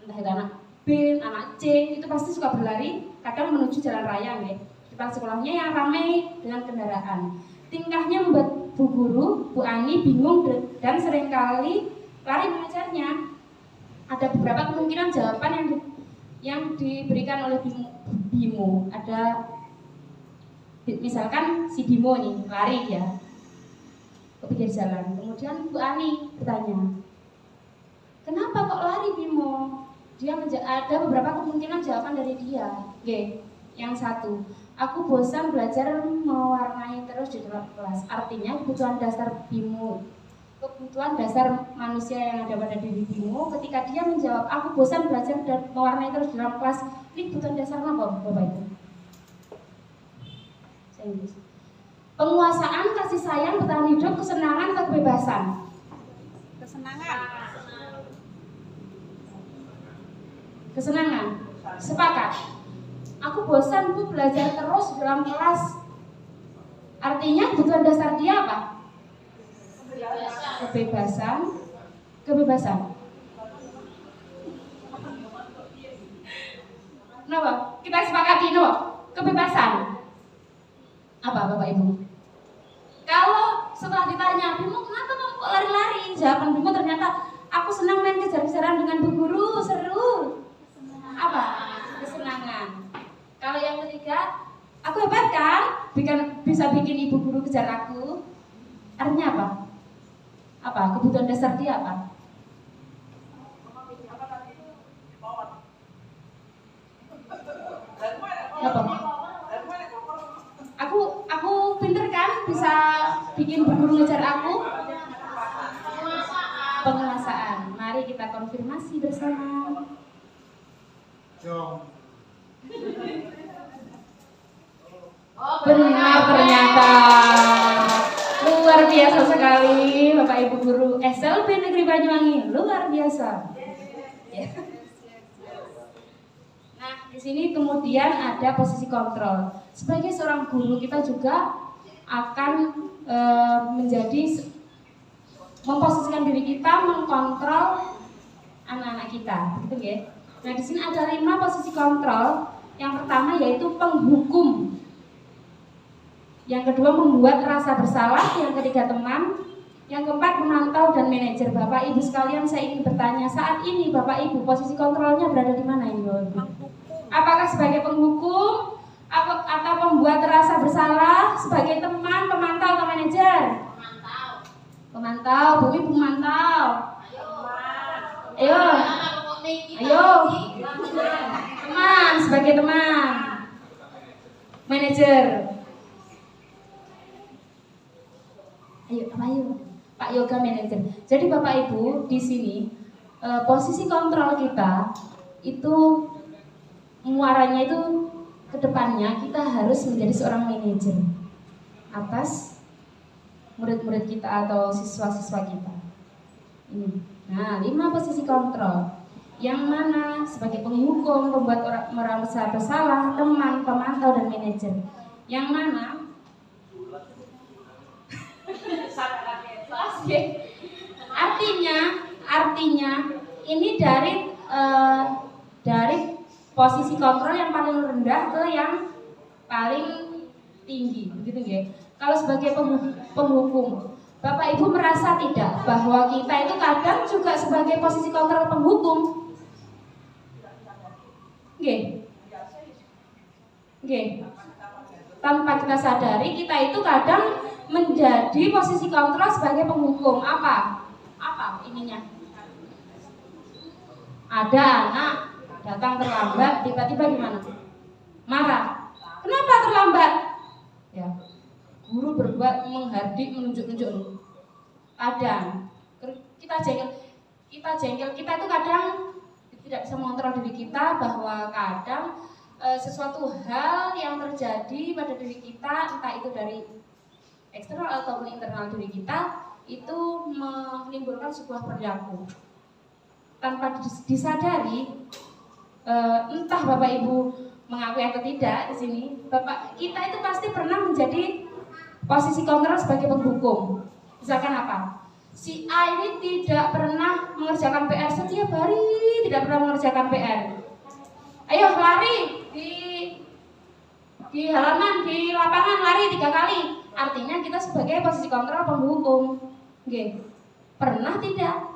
entah itu anak B, anak C, itu pasti suka berlari kadang menuju jalan raya ya, depan sekolahnya yang ramai dengan kendaraan. Tingkahnya membuat Bu Guru, Bu Ani bingung dan seringkali lari mengejarnya. ada beberapa kemungkinan jawaban yang diberikan oleh Bimo. Ada misalkan si Bimo nih lari ya ke pinggir jalan. Kemudian Bu Ani bertanya, kenapa kok lari Bimo? Ada beberapa kemungkinan jawaban dari dia. Oke, yang satu, aku bosan belajar mewarnai terus di dalam kelas. Artinya kebutuhan dasar Bimo, kebutuhan dasar manusia yang ada pada diri Bimo, ketika dia menjawab aku bosan belajar dan mewarnai terus di dalam kelas, ini kebutuhan dasar apa Bapak Ibu? Saya Inggris. Penguasaan, kasih sayang, bertahan hidup, kesenangan atau kebebasan? Kesenangan. Sepakat. Aku bosan Bu belajar terus dalam kelas. Artinya kebutuhan dasar dia apa? Kebebasan. Kebebasan. Kenapa? Kita sepakati no. Kebebasan. Apa Bapak Ibu? Kalau setelah ditanya, Bimo kenapa kamu kok lari-lari? Jawaban Bimo ternyata, aku senang main kejar-kejaran dengan Bu Guru, seru. Apa? Kesenangan. Kalau yang ketiga, aku hebat kan? Bisa bikin Ibu Guru kejar aku. Artinya apa? Apa? Kebutuhan dasar dia apa? Apa? Aku pinter kan? Bisa bikin Bu Guru ngejar aku? Penguasaan. Mari kita konfirmasi bersama. Benar ternyata. Luar biasa sekali Bapak Ibu Guru SLB Negeri Banyuwangi, luar biasa. Nah, di sini kemudian ada posisi kontrol. Sebagai seorang guru kita juga akan memposisikan diri kita mengkontrol anak-anak kita, gitu ya. Nah, di sini ada 5 posisi kontrol. Yang pertama yaitu penghukum. Yang kedua membuat rasa bersalah. Yang ketiga teman. Yang keempat memantau dan manajer. Bapak Ibu sekalian, saya ingin bertanya, saat ini Bapak Ibu posisi kontrolnya berada di mana ini Bapak Ibu? Apakah sebagai penghukum atau pembuat rasa bersalah, sebagai teman, pemantau atau manajer? Pemantau, Bu Ibu pemantau. Ayo. Teman, sebagai teman. Manajer. Ayo. Pak Yoga manajer. Jadi Bapak Ibu di sini posisi kontrol kita itu muaranya itu kedepannya kita harus menjadi seorang manajer atas murid-murid kita atau siswa-siswa kita. Ini. Nah, 5 posisi kontrol. Yang mana sebagai penghukum, pembuat orang merasa bersalah, teman, pemantau dan manajer. Yang mana artinya ini dari posisi kontrol yang paling rendah ke yang paling tinggi, begitu ya. Kalau sebagai penghukum, Bapak Ibu merasa tidak bahwa kita itu kadang juga sebagai posisi kontrol penghukum? Oke. Tanpa kita sadari kita itu kadang menjadi posisi kontrol sebagai penghukum. Apa ininya? Ada anak datang terlambat, tiba-tiba gimana? Marah. Kenapa terlambat? Ya, guru berbuat menghardik, menunjuk-nunjuk. Kadang kita jengkel, kita itu kadang tidak bisa mengontrol diri kita bahwa kadang sesuatu hal yang terjadi pada diri kita, entah itu dari eksternal ataupun internal diri kita, itu menimbulkan sebuah perilaku tanpa disadari. Entah Bapak Ibu mengakui atau tidak di sini, Bapak kita itu pasti pernah menjadi posisi kontrol sebagai penghukum. Misalkan apa? Si A ini tidak pernah mengerjakan PR setiap hari, tidak pernah mengerjakan PR. Ayo lari di halaman, di lapangan lari 3 kali. Artinya kita sebagai posisi kontrol penghukum. Pernah tidak?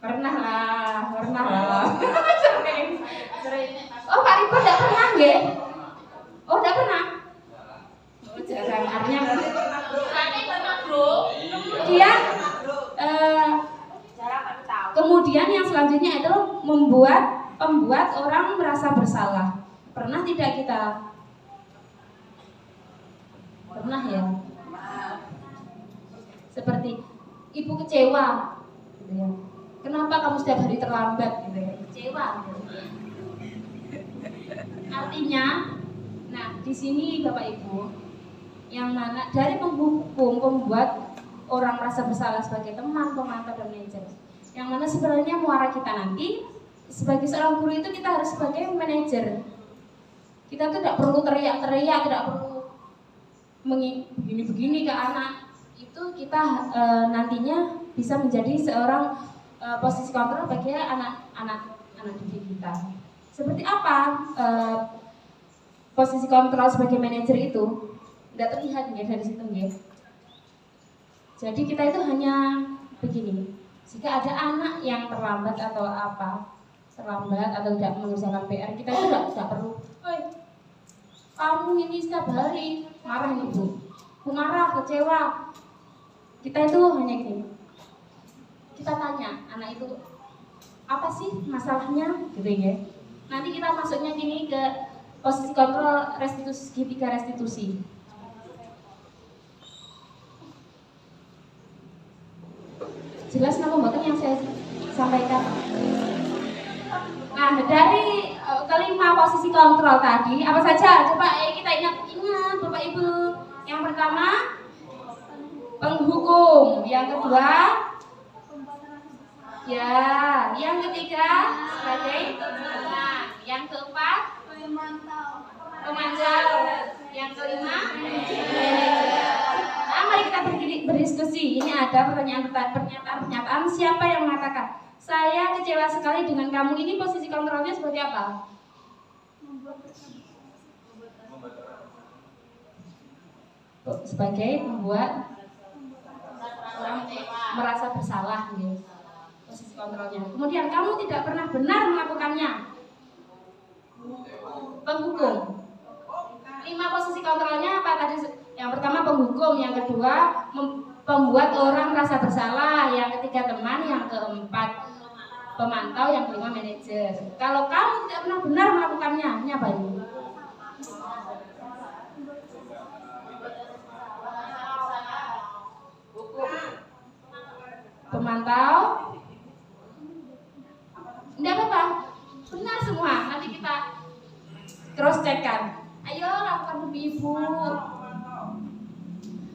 Pernah lah. Sering. Oh, Kak Riba enggak pernah nggih? Oh, enggak pernah. Oh, jarang artinya. Kemudian yang selanjutnya itu membuat orang merasa bersalah. Pernah tidak kita? Pernah ya? Seperti ibu kecewa gitu ya. Kenapa kamu setiap hari terlambat gitu ya? Kecewa gitu. Artinya, nah di sini Bapak Ibu, yang mana dari penghukum membuat orang merasa bersalah sebagai teman, pemantau dan manajer. Yang mana sebenarnya muara kita nanti sebagai seorang guru itu kita harus sebagai manajer. Kita tuh tidak perlu teriak-teriak, tidak perlu begini-begini ke anak. Itu kita nantinya bisa menjadi seorang posisi kontrol bagi anak didik kita. Seperti apa posisi kontrol sebagai manajer itu? Tidak terlihat ya dari situ ya. Jadi kita itu hanya begini. Jika ada anak yang terlambat atau tidak mengerjakan PR, kita itu tidak perlu. Kamu ini setiap hari marah ibu, marah, kecewa. Kita itu hanya gini. Kita tanya anak itu apa sih masalahnya, gitu ya. Nanti kita masuknya gini ke posisi kontrol segitiga restitusi. Jelas nama mbak yang saya sampaikan. Nah, dari kelima posisi kontrol tadi apa saja? Coba kita ingat Bapak Ibu. Yang pertama penghukum, yang kedua ya, yang ketiga sebagai teman, yang keempat pemantau, yang kelima manajer. Nah, mari kita berdiskusi. Ini ada pernyataan siapa yang mengatakan saya kecewa sekali dengan kamu. Ini posisi kontrolnya seperti apa? Sebagai membuat orang merasa bersalah, gitu. Posisi kontrolnya. Kemudian kamu tidak pernah benar melakukannya. Penghukum. 5 posisi kontrolnya apa tadi? Yang pertama penghukum, yang kedua membuat orang merasa bersalah, yang ketiga teman, yang keempat pemantau, yang kelima manajer. Kalau kamu tidak pernah benar melakukannya, ini apa ini? Pemantau. Tidak apa-apa, benar semua. Nanti kita cross checkkan. Ayo lakukan demi ibu.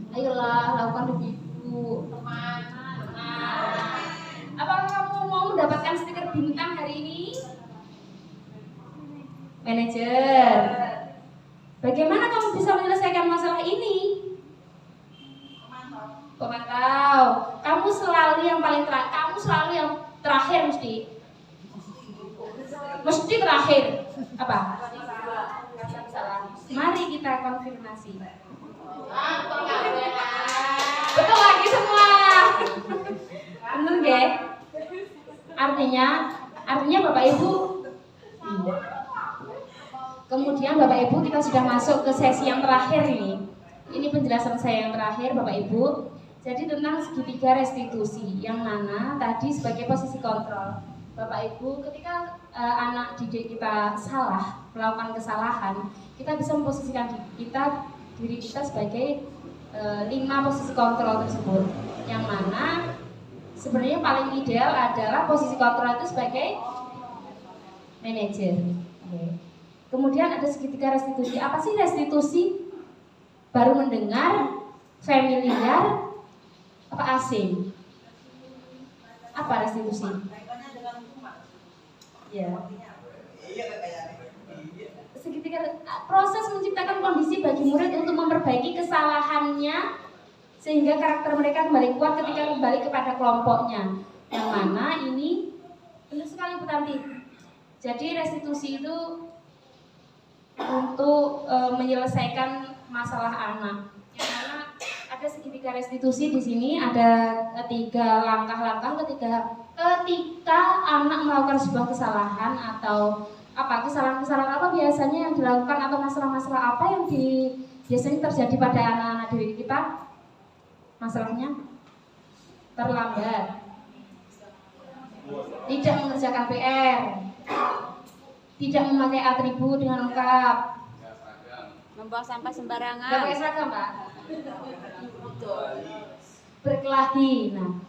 Ayolah lakukan demi ibu. Teman. Apakah kamu mau mendapatkan stiker bintang hari ini? Manajer. Bagaimana kamu bisa menyelesaikan masalah ini? Pemantau. Kamu selalu yang paling terakhir. Kamu selalu yang terakhir mesti terakhir. Apa? Mari kita konfirmasi. Betul lagi semua. Benar nggih? Artinya Bapak Ibu. Kemudian Bapak Ibu kita sudah masuk ke sesi yang terakhir ini. Ini penjelasan saya yang terakhir Bapak Ibu. Jadi tentang segitiga restitusi yang mana tadi sebagai posisi kontrol. Bapak Ibu, ketika anak didik kita salah, melakukan kesalahan, kita bisa memposisikan diri kita sebagai 5 posisi kontrol tersebut. Yang mana sebenarnya paling ideal adalah posisi kontrol itu sebagai manajer. Kemudian ada segitiga restitusi. Apa sih restitusi? Baru mendengar, familiar, apa asing? Apa restitusi? Ya. Segitiga proses menciptakan kondisi bagi murid untuk memperbaiki kesalahannya sehingga karakter mereka kembali kuat ketika kembali kepada kelompoknya. Yang mana ini benar sekali Bu Tanti. Jadi restitusi itu untuk menyelesaikan masalah anak. Yang mana ada segitiga restitusi di sini, ada 3 langkah-langkah ketika anak melakukan sebuah kesalahan atau kesalahan-kesalahan apa biasanya yang dilakukan atau masalah-masalah apa yang biasanya terjadi pada anak-anak didik kita. Masalahnya terlambat, tidak mengerjakan PR, tidak memakai atribut dengan lengkap, membuang sampah sembarangan. nggak pakai seragam, Pak. Berkelahi. Nah,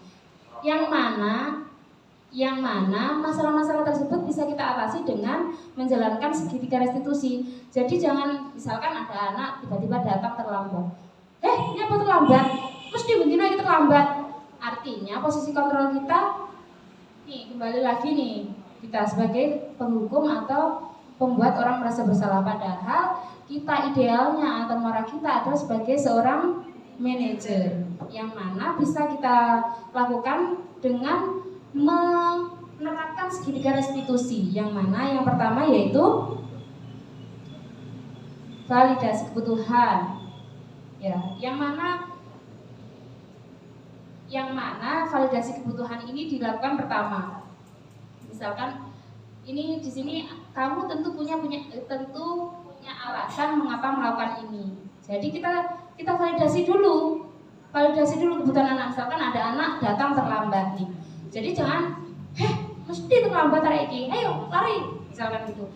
yang mana masalah-masalah tersebut bisa kita atasi dengan menjalankan segitiga restitusi. Jadi jangan misalkan ada anak tiba-tiba datang terlambat. Ini apa terlambat? Mesti begini lagi terlambat. Artinya posisi kontrol kita nih kembali lagi nih, kita sebagai penghukum atau pembuat orang merasa bersalah, padahal kita idealnya atau muara kita adalah sebagai seorang manajer yang mana bisa kita lakukan dengan menerapkan segitiga restitusi, yang mana yang pertama yaitu validasi kebutuhan, ya, yang mana validasi kebutuhan ini dilakukan pertama. Misalkan ini di sini kamu tentu punya alasan mengapa melakukan ini. Jadi kita validasi dulu kebutuhan anak. Misalkan ada anak datang terlambat nih. Jadi jangan, mesti terlambat hari ini, ayo lari, misalkan gitu.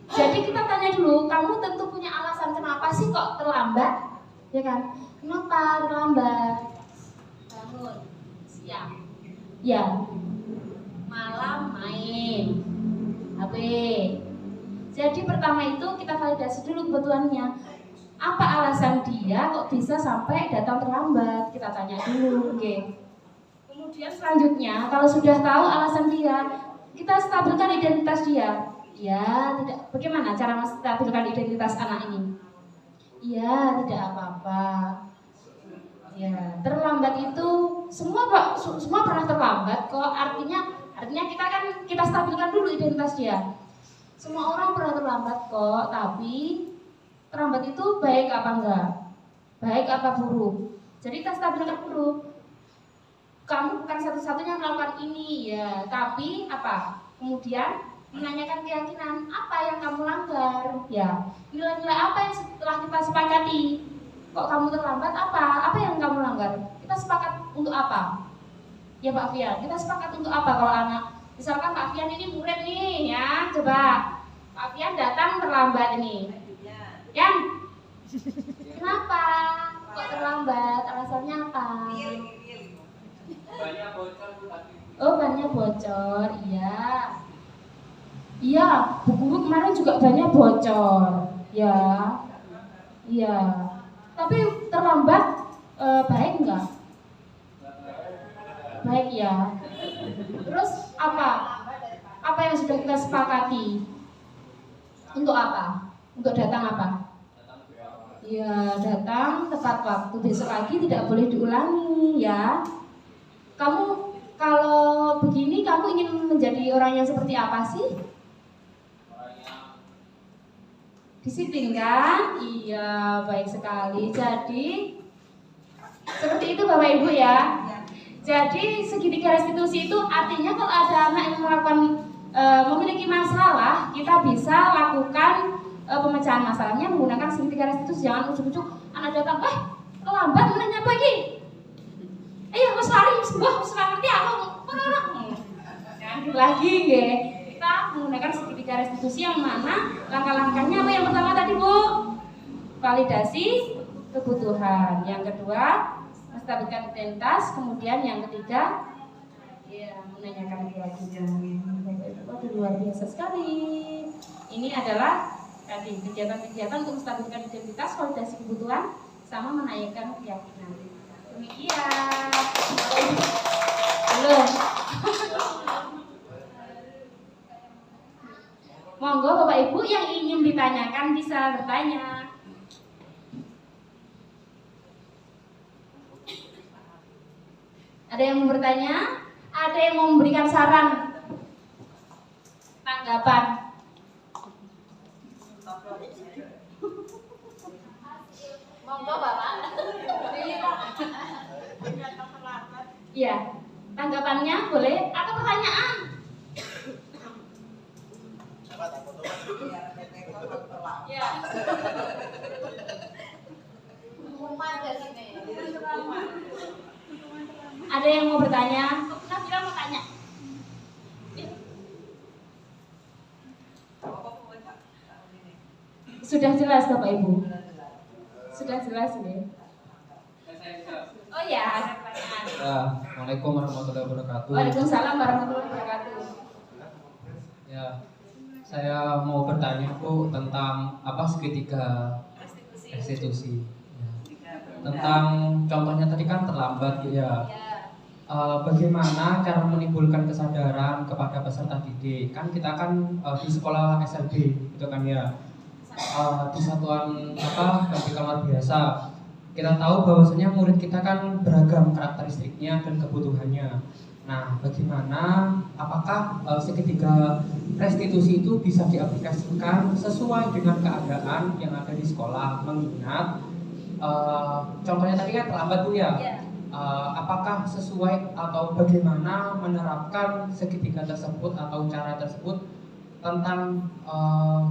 Jadi kita tanya dulu, kamu tentu punya alasan kenapa sih kok terlambat, ya kan? Kenapa terlambat? Bangun siang, ya, malam main HP. Jadi pertama itu kita validasi dulu kebutuhannya. Apa alasan dia kok bisa sampai datang terlambat? Kita tanya dulu, oke. Kemudian selanjutnya, kalau sudah tahu alasan dia, kita stabilkan identitas dia. Ya, tidak. Bagaimana cara menstabilkan identitas anak ini? Ya, tidak apa-apa. Ya, terlambat itu semua pernah terlambat kok. Artinya kita stabilkan dulu identitas dia. Semua orang pernah terlambat kok, tapi terlambat itu baik apa enggak? Baik apa buruk? Jadi kita stabilkan dulu. Kamu bukan satu-satunya melakukan ini, ya, tapi apa? Kemudian menanyakan keyakinan apa yang kamu langgar, ya, nilai-nilai apa yang setelah kita sepakati. Kok kamu terlambat? Apa yang kamu langgar? Kita sepakat untuk apa? Ya Pak Fian, kita sepakat untuk apa kalau anak? Misalkan Pak Fian ini murid nih, ya, coba Pak Fian datang terlambat ini. Yan, kenapa? Kok terlambat? Alasannya apa? Oh, bannya bocor, iya. Iya, Bu Guru kemarin juga bannya bocor, ya. Iya. Tapi terlambat baik enggak? Baik ya. Terus apa? Apa yang sudah kita sepakati? Untuk apa? Untuk datang apa? Ya, datang tepat waktu. Besok lagi tidak boleh diulangi, ya. Kamu kalau begini, kamu ingin menjadi orang yang seperti apa sih? Disiplin kan? Iya, baik sekali. Jadi seperti itu Bapak Ibu ya. Jadi segitiga restitusi itu artinya kalau ada anak yang melakukan memiliki masalah, kita bisa lakukan pemecahan masalahnya menggunakan segitiga restitusi. Jangan ujuk-ujuk anak datang, terlambat menanya pagi. Ayo mas lari, sebuah ngerti aku. Jangan lagi ya. Kita menggunakan segitiga restitusi yang mana langkah-langkahnya apa? Yang pertama tadi Bu, validasi kebutuhan. Yang kedua, menstabilkan identitas. Kemudian yang ketiga, ya, menanyakan keyakinan. Itu luar biasa sekali. Ini adalah tadi kegiatan-kegiatan untuk menstabilkan identitas, validasi kebutuhan, sama menanyakan keyakinan. Demikian. Belum. Monggo Bapak Ibu yang ingin ditanyakan bisa bertanya. Ada yang mau bertanya? Ada yang mau memberikan saran? Tanggapan? Monggo Bapak. Iya, tanggapannya boleh atau pertanyaan? Ya. Ada yang mau bertanya? Nabila mau tanya. Sudah jelas Bapak Ibu? Sudah jelas ya? Oh ya, ada pertanyaan. Assalamualaikum warahmatullahi wabarakatuh. Waalaikumsalam warahmatullahi wabarakatuh. Ya, saya mau bertanya Bu tentang apa segitiga restitusi. Ya. Tentang contohnya tadi kan terlambat ya. Bagaimana cara menimbulkan kesadaran kepada peserta didik? Kan kita kan di sekolah SLB gitu kan ya. Di satuan pendidikan luar biasa. Kita tahu bahwasanya murid kita kan beragam karakteristiknya dan kebutuhannya. Nah, bagaimana apakah segitiga restitusi itu bisa diaplikasikan sesuai dengan keadaan yang ada di sekolah, mengingat contohnya tadi kan terlambat Bu ya. Apakah sesuai atau bagaimana menerapkan segitiga tersebut atau cara tersebut tentang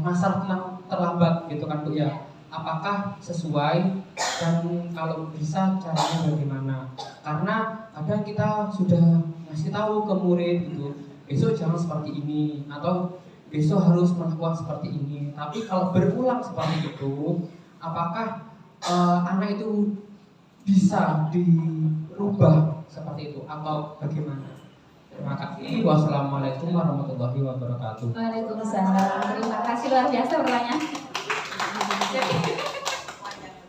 masalah tentang terlambat gitu kan Bu ya. Apakah sesuai dan kalau bisa caranya bagaimana? Karena kadang kita sudah ngasih tahu ke murid gitu, besok jangan seperti ini atau besok harus melakukan seperti ini. Tapi kalau berulang seperti itu, apakah anak itu bisa dirubah seperti itu atau bagaimana? Terima kasih. Wassalamualaikum warahmatullahi wabarakatuh. Waalaikumsalam. Terima kasih, luar biasa pertanyaan.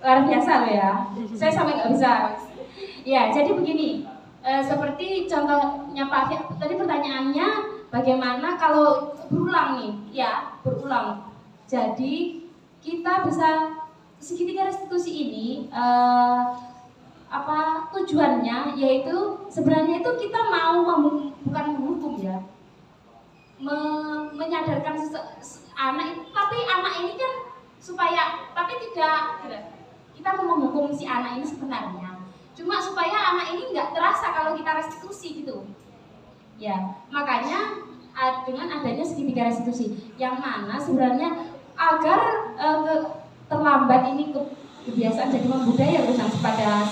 Luar biasa loh ya. Saya sampai nggak bisa. Ya, jadi begini. Seperti contohnya Pak Fiat, tadi pertanyaannya bagaimana kalau berulang nih? Ya, berulang. Jadi kita bisa segitiga restitusi ini tujuannya yaitu sebenarnya itu kita mau bukan menghukum ya, menyadarkan anak itu, tapi anak ini kan supaya tidak kita mau menghukum si anak ini sebenarnya, cuma supaya anak ini nggak terasa kalau kita restitusi gitu ya. Makanya dengan adanya segitiga restitusi yang mana sebenarnya agar terlambat ini kebiasaan jadi membudaya pada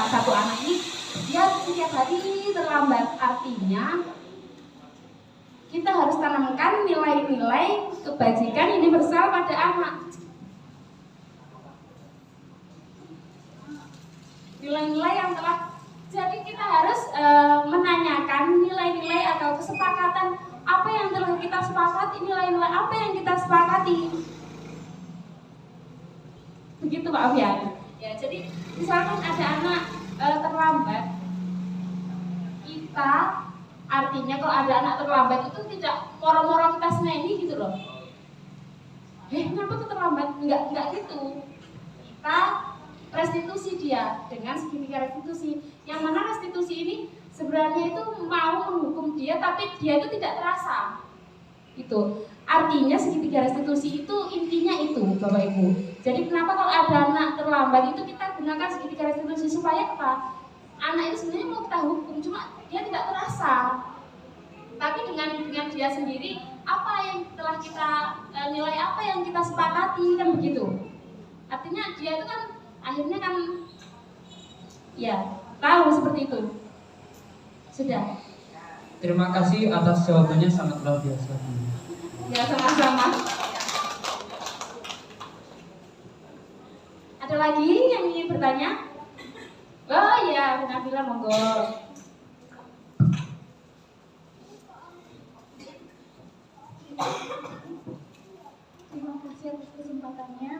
satu anak ini, dia setiap hari terlambat, artinya kita harus tanamkan nilai-nilai kebajikan universal pada anak. Nilai-nilai yang telah, jadi kita harus menanyakan nilai-nilai atau kesepakatan apa yang telah kita sepakati, nilai-nilai apa yang kita sepakati. Begitu Pak Afian. Ya, jadi misalkan ada anak terlambat, kita artinya kalau ada anak terlambat itu tidak moro-moro kita seneni gitu loh. Kenapa tuh terlambat? Enggak gitu. Kita restitusi dia dengan segitiga restitusi. Yang mana restitusi ini sebenarnya itu mau menghukum dia, tapi dia itu tidak terasa. Itu artinya segitiga restitusi itu intinya itu Bapak Ibu. Jadi kenapa kalau ada anak terlambat itu kita gunakan segitiga restitusi supaya apa? Anak itu sebenarnya mau kita hukum, cuma dia tidak terasa. Tapi dengan dia sendiri, apa yang telah kita nilai apa yang kita sepakati kan begitu. Artinya dia itu kan akhirnya kan ya tahu seperti itu. Sudah. Terima kasih atas jawabannya, sangat luar biasa. Ya, sama-sama. Ada lagi yang ingin bertanya? Oh iya, Nabila monggo. Terima kasih atas kesempatannya.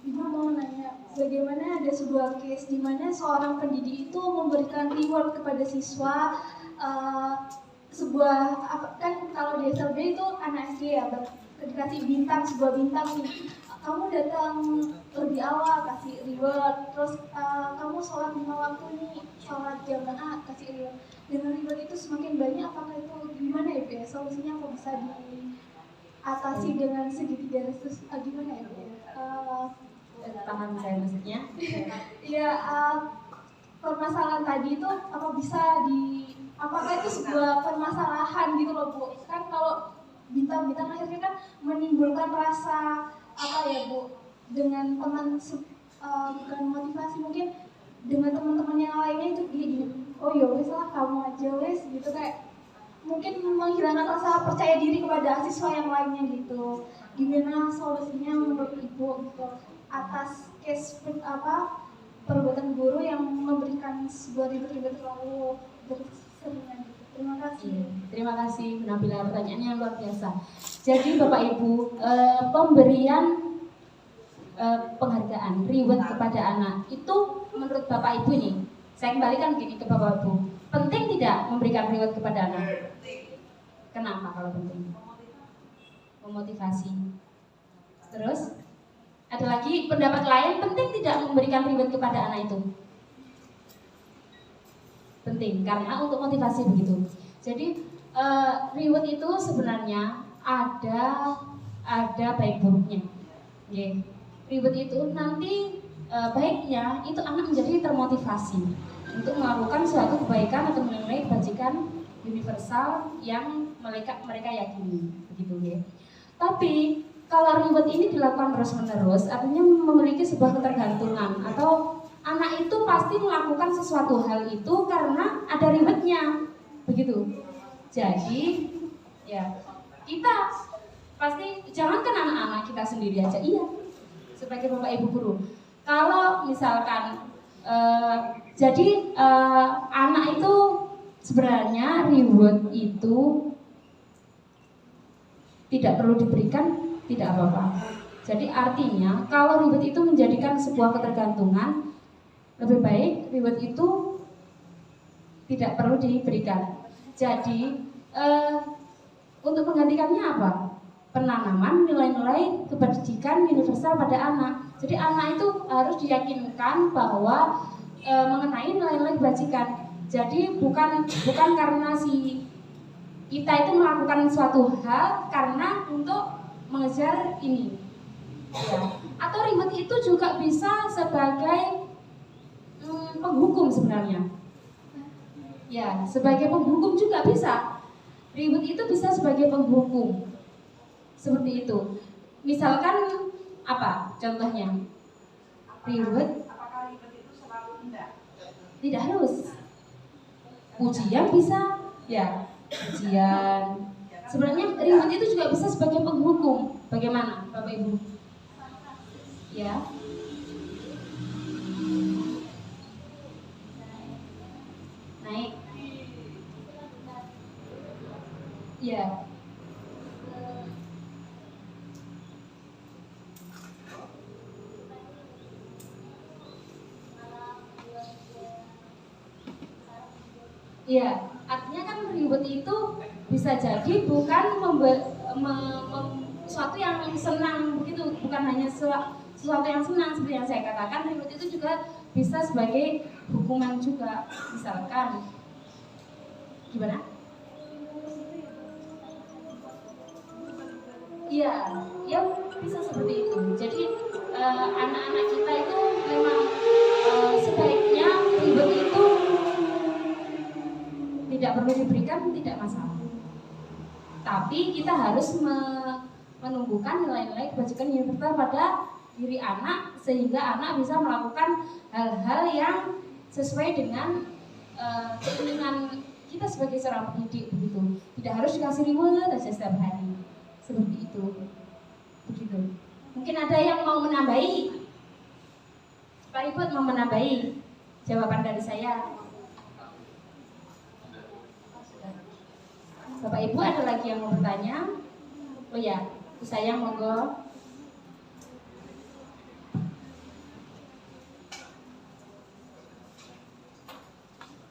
Ibu mau nanya, bagaimana ada sebuah case di mana seorang pendidik itu memberikan reward kepada siswa kan kalau di SLB itu anak SD ya, dikasih bintang, sebuah bintang nih. Kamu datang lebih awal kasih reward, terus kamu sholat 5 waktu nih, sholat jamaah kasih reward. Dengan reward itu semakin banyak, apakah itu gimana ya Bu? Solusinya kok bisa diatasi dengan segitiga restitusi? Gimana ya Bu? Paham saya maksudnya? Ya, permasalahan tadi itu apakah itu sebuah permasalahan gitu loh Bu? Kan kalau bintang-bintang akhirnya kan menimbulkan rasa Bu, dengan bukan motivasi, mungkin dengan teman-teman yang lainnya itu gini, oh ya wes lah kamu aja wes gitu, kayak mungkin menghilangkan rasa percaya diri kepada siswa yang lainnya gitu. Gimana solusinya menurut Ibu gitu atas case perbuatan guru yang memberikan sebuah ribet-ribet terlalu berseringan gitu. Terima kasih. Terima kasih Bu Nabila, pertanyaannya yang luar biasa. Jadi Bapak Ibu, pemberian penghargaan, reward kepada anak itu menurut Bapak Ibu nih, saya kembalikan gini ke Bapak Ibu, penting tidak memberikan reward kepada anak? Kenapa kalau penting? Memotivasi. Terus ada lagi pendapat lain, penting tidak memberikan reward kepada anak itu? Penting, karena untuk motivasi begitu. Jadi reward itu sebenarnya ada baik buruknya. Okay. Reward itu nanti baiknya itu anak menjadi termotivasi untuk melakukan suatu kebaikan atau menilai kebajikan universal yang mereka yakini, begitu ya. Tapi kalau reward ini dilakukan terus-menerus, artinya memiliki sebuah ketergantungan, atau anak itu pasti melakukan sesuatu hal itu karena ada rewardnya, begitu. Jadi ya kita pasti, jangankan anak-anak kita sendiri aja, iya, sebagai Bapak Ibu guru, kalau misalkan anak itu sebenarnya reward itu tidak perlu diberikan, tidak apa-apa. Jadi artinya kalau reward itu menjadikan sebuah ketergantungan, lebih baik reward itu tidak perlu diberikan. Jadi untuk menggantikannya apa? Penanaman nilai-nilai kebajikan universal pada anak. Jadi anak itu harus diyakinkan bahwa mengenai nilai-nilai kebajikan. Jadi bukan karena kita itu melakukan suatu hal karena untuk mengejar ini, ya. Atau reward itu juga bisa sebagai penghukum sebenarnya. Ya, sebagai penghukum juga bisa. Reward itu bisa sebagai penghukum. Seperti itu. Misalkan apa contohnya? Reward. Apakah reward itu selalu indah? Tidak harus. Ujian bisa, ya. Ujian. Sebenarnya reward itu juga bisa sebagai penghukum. Bagaimana, Bapak Ibu? Ya. Naik. Ya. Iya, artinya kan reward itu bisa jadi bukan sesuatu yang senang begitu, bukan hanya sesuatu yang senang seperti yang saya katakan. Reward itu juga bisa sebagai hukuman juga, misalkan gimana? Iya, ya bisa seperti itu. Jadi anak-anak kita itu memang sebaiknya reward itu tidak perlu diberikan, tidak masalah. Tapi kita harus menumbuhkan nilai-nilai kebajikan universal pada diri anak, sehingga anak bisa melakukan hal-hal yang sesuai dengan keinginan kita sebagai seorang pendidik, begitu. Tidak harus dikasih reward aja setiap hari, seperti itu, begitu. Mungkin ada yang mau menambahi, Pak Ibu mau menambahi jawaban dari saya. Bapak Ibu ada lagi yang mau bertanya? Oh ya, saya monggo.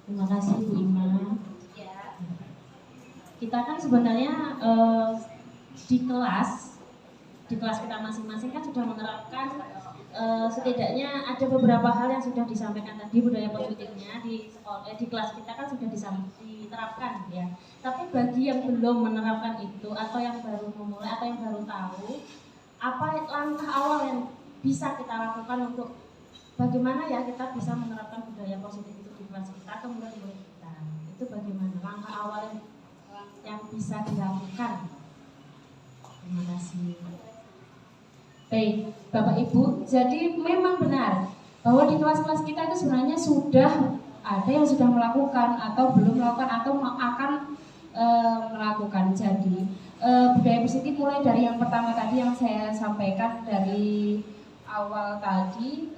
Terima kasih Bu Ima. Kita kan sebenarnya di kelas kita masing-masing kan sudah menerapkan setidaknya ada beberapa hal yang sudah disampaikan tadi, budaya positifnya di kelas kita kan sudah diterapkan ya. Tapi bagi yang belum menerapkan itu atau yang baru memulai atau yang baru tahu, apa langkah awal yang bisa kita lakukan untuk bagaimana ya kita bisa menerapkan budaya positif itu kelas kita ke murid-murid kita. Itu bagaimana langkah awal yang bisa dilakukan. Terima kasih. Baik, Bapak Ibu, jadi memang benar bahwa di kelas-kelas kita itu sebenarnya sudah ada yang sudah melakukan atau belum melakukan atau akan melakukan. Jadi budaya positif mulai dari yang pertama tadi yang saya sampaikan dari awal tadi,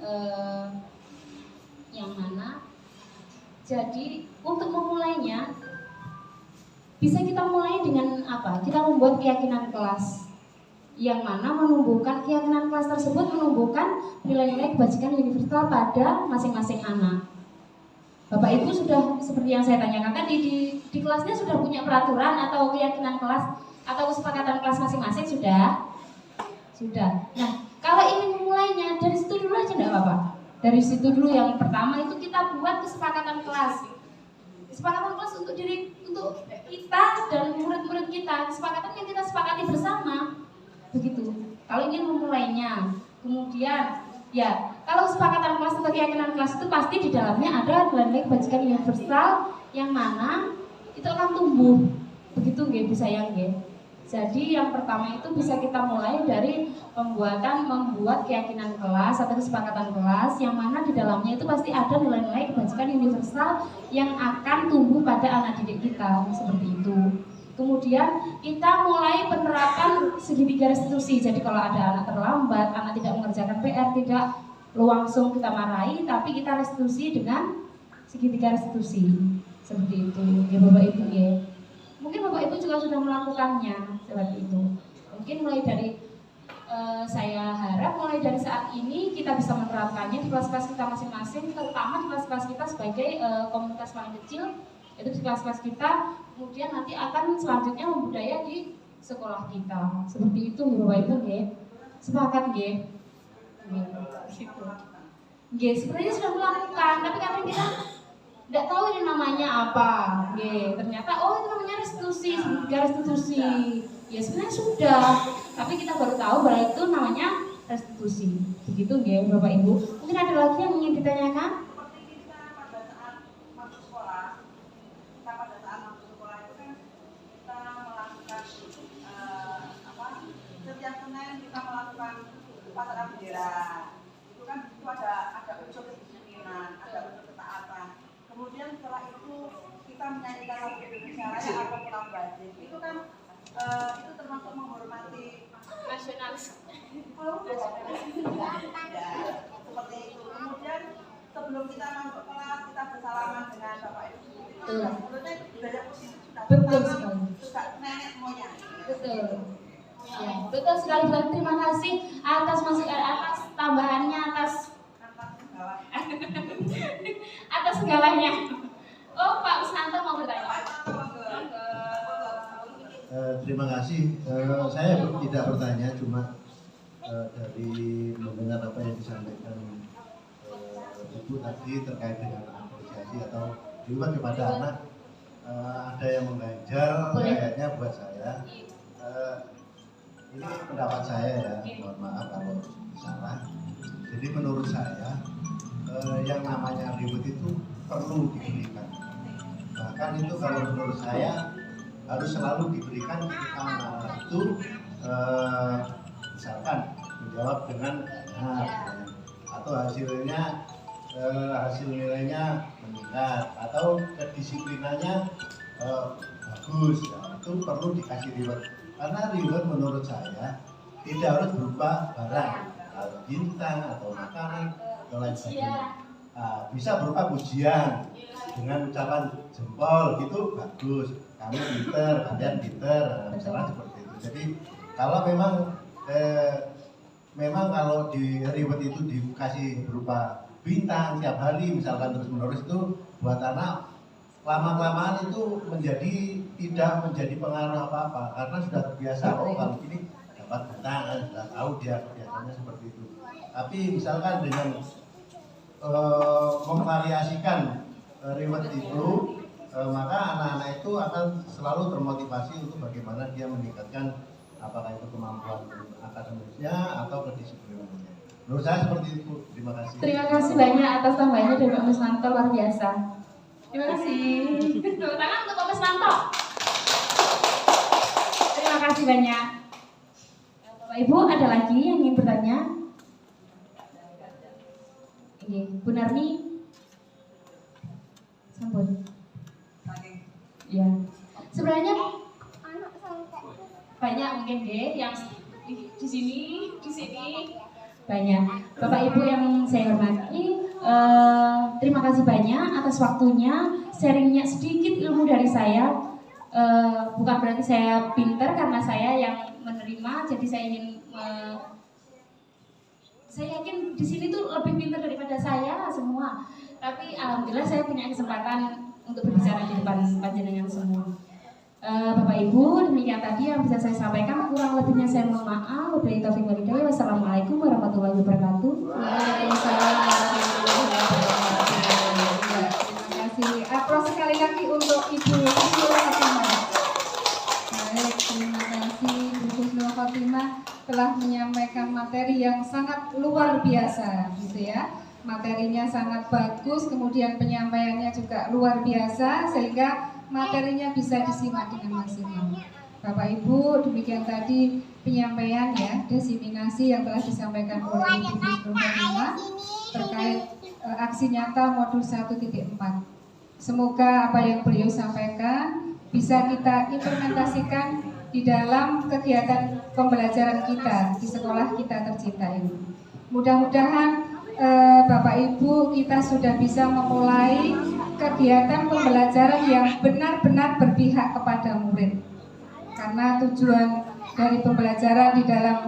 yang mana jadi untuk memulainya bisa kita mulai dengan apa? Kita membuat keyakinan kelas yang mana menumbuhkan keyakinan kelas tersebut menumbuhkan nilai-nilai kebajikan universal pada masing-masing anak. Bapak Ibu sudah seperti yang saya tanyakan tadi di kelasnya sudah punya peraturan atau keyakinan kelas atau kesepakatan kelas masing-masing sudah? Sudah. Nah, kalau ingin memulainya dari situ dulu aja enggak apa-apa. Dari situ dulu yang pertama itu kita buat kesepakatan kelas. Kesepakatan kelas untuk kita dan murid-murid kita, kesepakatan yang kita sepakati bersama. Begitu. Kalau ingin memulainya, kemudian ya, kalau kesepakatan kelas atau keyakinan kelas itu pasti di dalamnya ada nilai kebajikan universal yang mana itu akan tumbuh. Begitu nggih Bu sayang nggih. Jadi yang pertama itu bisa kita mulai dari membuat keyakinan kelas atau kesepakatan kelas yang mana di dalamnya itu pasti ada nilai-nilai kebajikan universal yang akan tumbuh pada anak didik kita seperti itu. Kemudian kita mulai penerapan segitiga restitusi. Jadi kalau ada anak terlambat, anak tidak mengerjakan PR, tidak langsung kita marahi, tapi kita restitusi dengan segitiga restitusi. Seperti itu, ya Bapak Ibu ya. Mungkin Bapak Ibu juga sudah melakukannya seperti itu. Mungkin mulai dari saya harap mulai dari saat ini kita bisa menerapkannya di kelas-kelas kita masing-masing, terutama di kelas-kelas kita sebagai komunitas paling kecil, itu di kelas-kelas kita, kemudian nanti akan selanjutnya membudaya di sekolah kita. Seperti itu Bapak Ibu nggih. Sepakat nggih? Gitu. Nggih, sebenarnya sudah melakukan, tapi kadang kita tidak tahu ini namanya apa. Nggih, ternyata oh itu namanya restitusi, restitusi. Ya sebenarnya sudah, tapi kita baru tahu bahwa itu namanya restitusi. Begitu nggih Bapak Ibu. Mungkin ada lagi yang ingin ditanyakan? Setiap Senin kita melakukan upacara bendera. Itu kan itu ada unsur kedisiplinan, ada unsur ketaatan. Kemudian setelah itu kita menyanyikan lagu Indonesia Raya atau Pulang Bajik. Itu kan itu termasuk menghormati nasionalis. Ya, seperti itu. Kemudian sebelum kita masuk kelas kita bersalaman dengan Bapak Ibu. Itu sebetulnya itu budaya positif sudah. Betul sekali. Sudah nenek moyang. Betul. Ya, betul sekali Bu. Terima kasih atas tambahannya atas segalanya. Oh, Pak Usnanto mau bertanya. Terima kasih. Saya tidak bertanya, cuma dari mendengar apa yang disampaikan Ibu tadi terkait dengan apresiasi atau reward kepada anak, ada yang mengganjal kayaknya buat saya. Ini pendapat saya ya, mohon maaf kalau salah. Jadi menurut saya yang namanya reward itu perlu diberikan. Bahkan itu kalau menurut saya harus selalu diberikan ketika anak itu misalkan menjawab dengan benar atau hasil nilainya meningkat atau kedisiplinannya bagus, ya, itu perlu dikasih reward. Karena reward menurut saya tidak harus berupa barang, bintang atau makanan atau lain sebagainya. Bisa berupa pujian dengan ucapan jempol gitu bagus, kamu pinter, kalian pinter, misalnya seperti itu. Jadi kalau memang kalau di reward itu dikasih berupa bintang tiap hari misalkan terus menerus, itu buat anak lama-kelamaan itu tidak menjadi pengaruh apa-apa karena sudah terbiasa. Oh kalau gini dapat bintang, sudah tahu dia biasanya seperti itu. Tapi misalkan dengan memvariasikan reward itu, maka anak-anak itu akan selalu termotivasi untuk bagaimana dia meningkatkan apakah itu kemampuan akademisnya atau kedisiplinannya. Menurut saya seperti itu. Terima kasih. Terima kasih banyak atas tambahannya dari Pak Usnanto, luar biasa. Terima kasih. Tepuk tangan untuk Pak Mesmanto. Terima kasih banyak. Bapak Ibu, ada lagi yang ingin bertanya? Ini Bu Narmi. Sampun. Ya. Sebenarnya banyak mungkin deh yang di sini banyak. Bapak Ibu yang saya hormati, terima kasih banyak atas waktunya, sharingnya sedikit ilmu dari saya. Bukan berarti saya pinter karena saya yang menerima, jadi saya ingin saya yakin di sini tuh lebih pintar daripada saya semua. Tapi alhamdulillah saya punya kesempatan untuk berbicara di depan panjenengan semua. Bapak Ibu, demikian tadi yang bisa saya sampaikan. Kurang lebihnya saya mohon maaf. Wabillahi taufiq wal hidayah. Wassalamualaikum warahmatullahi wabarakatuh. Waalaikumsalam warahmatullahi wabarakatuh. Terima kasih. Aplaus sekali lagi untuk Ibu Husnul Khotimah. Baik, terima kasih Ibu Husnul Khotimah telah menyampaikan materi yang sangat luar biasa, gitu ya. Materinya sangat bagus, kemudian penyampaiannya juga luar biasa, sehingga materinya bisa disimak dengan maksimal. Bapak Ibu, demikian tadi penyampaian ya, diseminasi yang telah disampaikan oleh Ibu Husnul Khotimah terkait aksi nyata modul 1.4. Semoga apa yang beliau sampaikan bisa kita implementasikan di dalam kegiatan pembelajaran kita di sekolah kita tercinta ini. Mudah-mudahan Bapak Ibu kita sudah bisa memulai kegiatan pembelajaran yang benar-benar berpihak kepada murid. Karena tujuan dari pembelajaran di dalam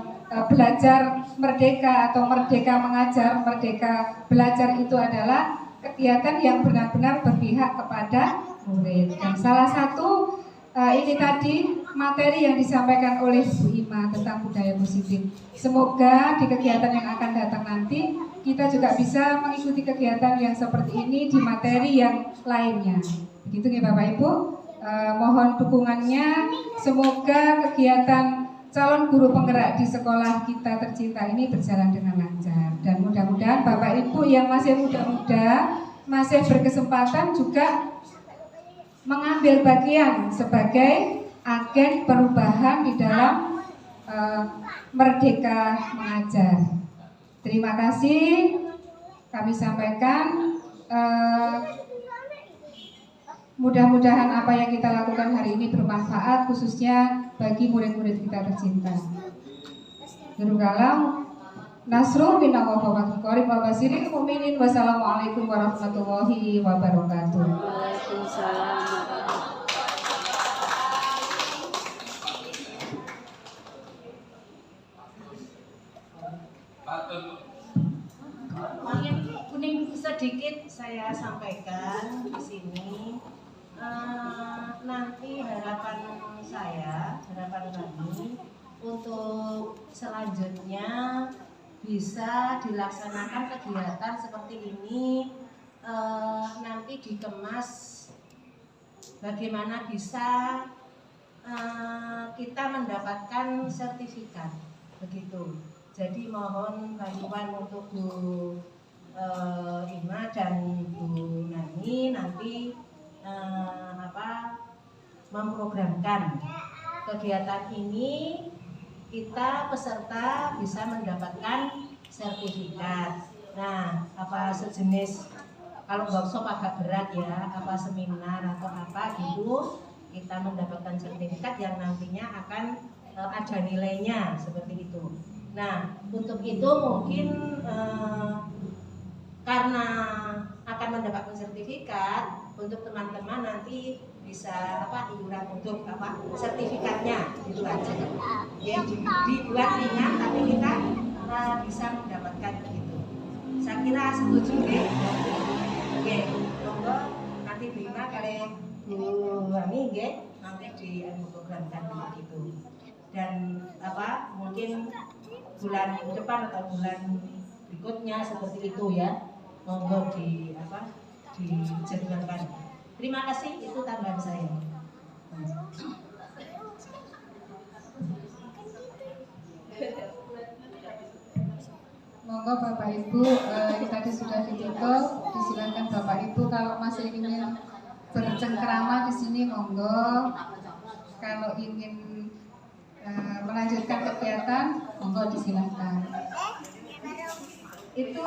belajar merdeka atau merdeka mengajar, merdeka belajar itu adalah kegiatan yang benar-benar berpihak kepada murid. Dan salah satu ini tadi materi yang disampaikan oleh Bu Ima tentang budaya positif. Semoga di kegiatan yang akan datang nanti kita juga bisa mengikuti kegiatan yang seperti ini di materi yang lainnya. Begitu ya Bapak Ibu. Mohon dukungannya. Semoga kegiatan calon guru penggerak di sekolah kita tercinta ini berjalan dengan lancar. Dan mudah-mudahan Bapak Ibu yang masih muda-muda masih berkesempatan juga mengambil bagian sebagai agen perubahan di dalam merdeka mengajar. Terima kasih kami sampaikan. Mudah-mudahan apa yang kita lakukan hari ini bermanfaat khususnya bagi murid-murid kita tercinta. Guru kalam Nasrul bin Allah wa qarib wa basirin mu'minin. Wassalamualaikum warahmatullahi wabarakatuh. Waalaikumsalam. Mungkin sedikit saya sampaikan di sini. Nanti harapan kami untuk selanjutnya bisa dilaksanakan kegiatan seperti ini, nanti dikemas bagaimana bisa kita mendapatkan sertifikat begitu. Jadi mohon bantuan untuk Bu Ima dan Bu Nani nanti memprogramkan kegiatan ini, kita peserta bisa mendapatkan sertifikat. Nah, apa sejenis, kalau workshop agak berat ya, apa seminar atau apa gitu, kita mendapatkan sertifikat yang nantinya akan ada nilainya seperti itu. Nah, untuk itu mungkin karena akan mendapatkan sertifikat, untuk teman-teman nanti bisa iuran untuk sertifikatnya itu aja. Ya, dibuat ringan tapi kita bisa mendapatkan begitu. Saya kira setuju ya. Oke, monggo nanti Bima kali Bu Wami nggih nanti diprogramkan begitu. Dan mungkin bulan depan atau bulan berikutnya seperti itu ya. Monggo dijadwalkan. Terima kasih, itu tambahan saya. Monggo Bapak Ibu, ini tadi sudah ditutup. Disilakan Bapak Ibu kalau masih ingin bercengkrama di sini monggo. Kalau ingin melanjutkan kegiatan monggo disilahkan. Itu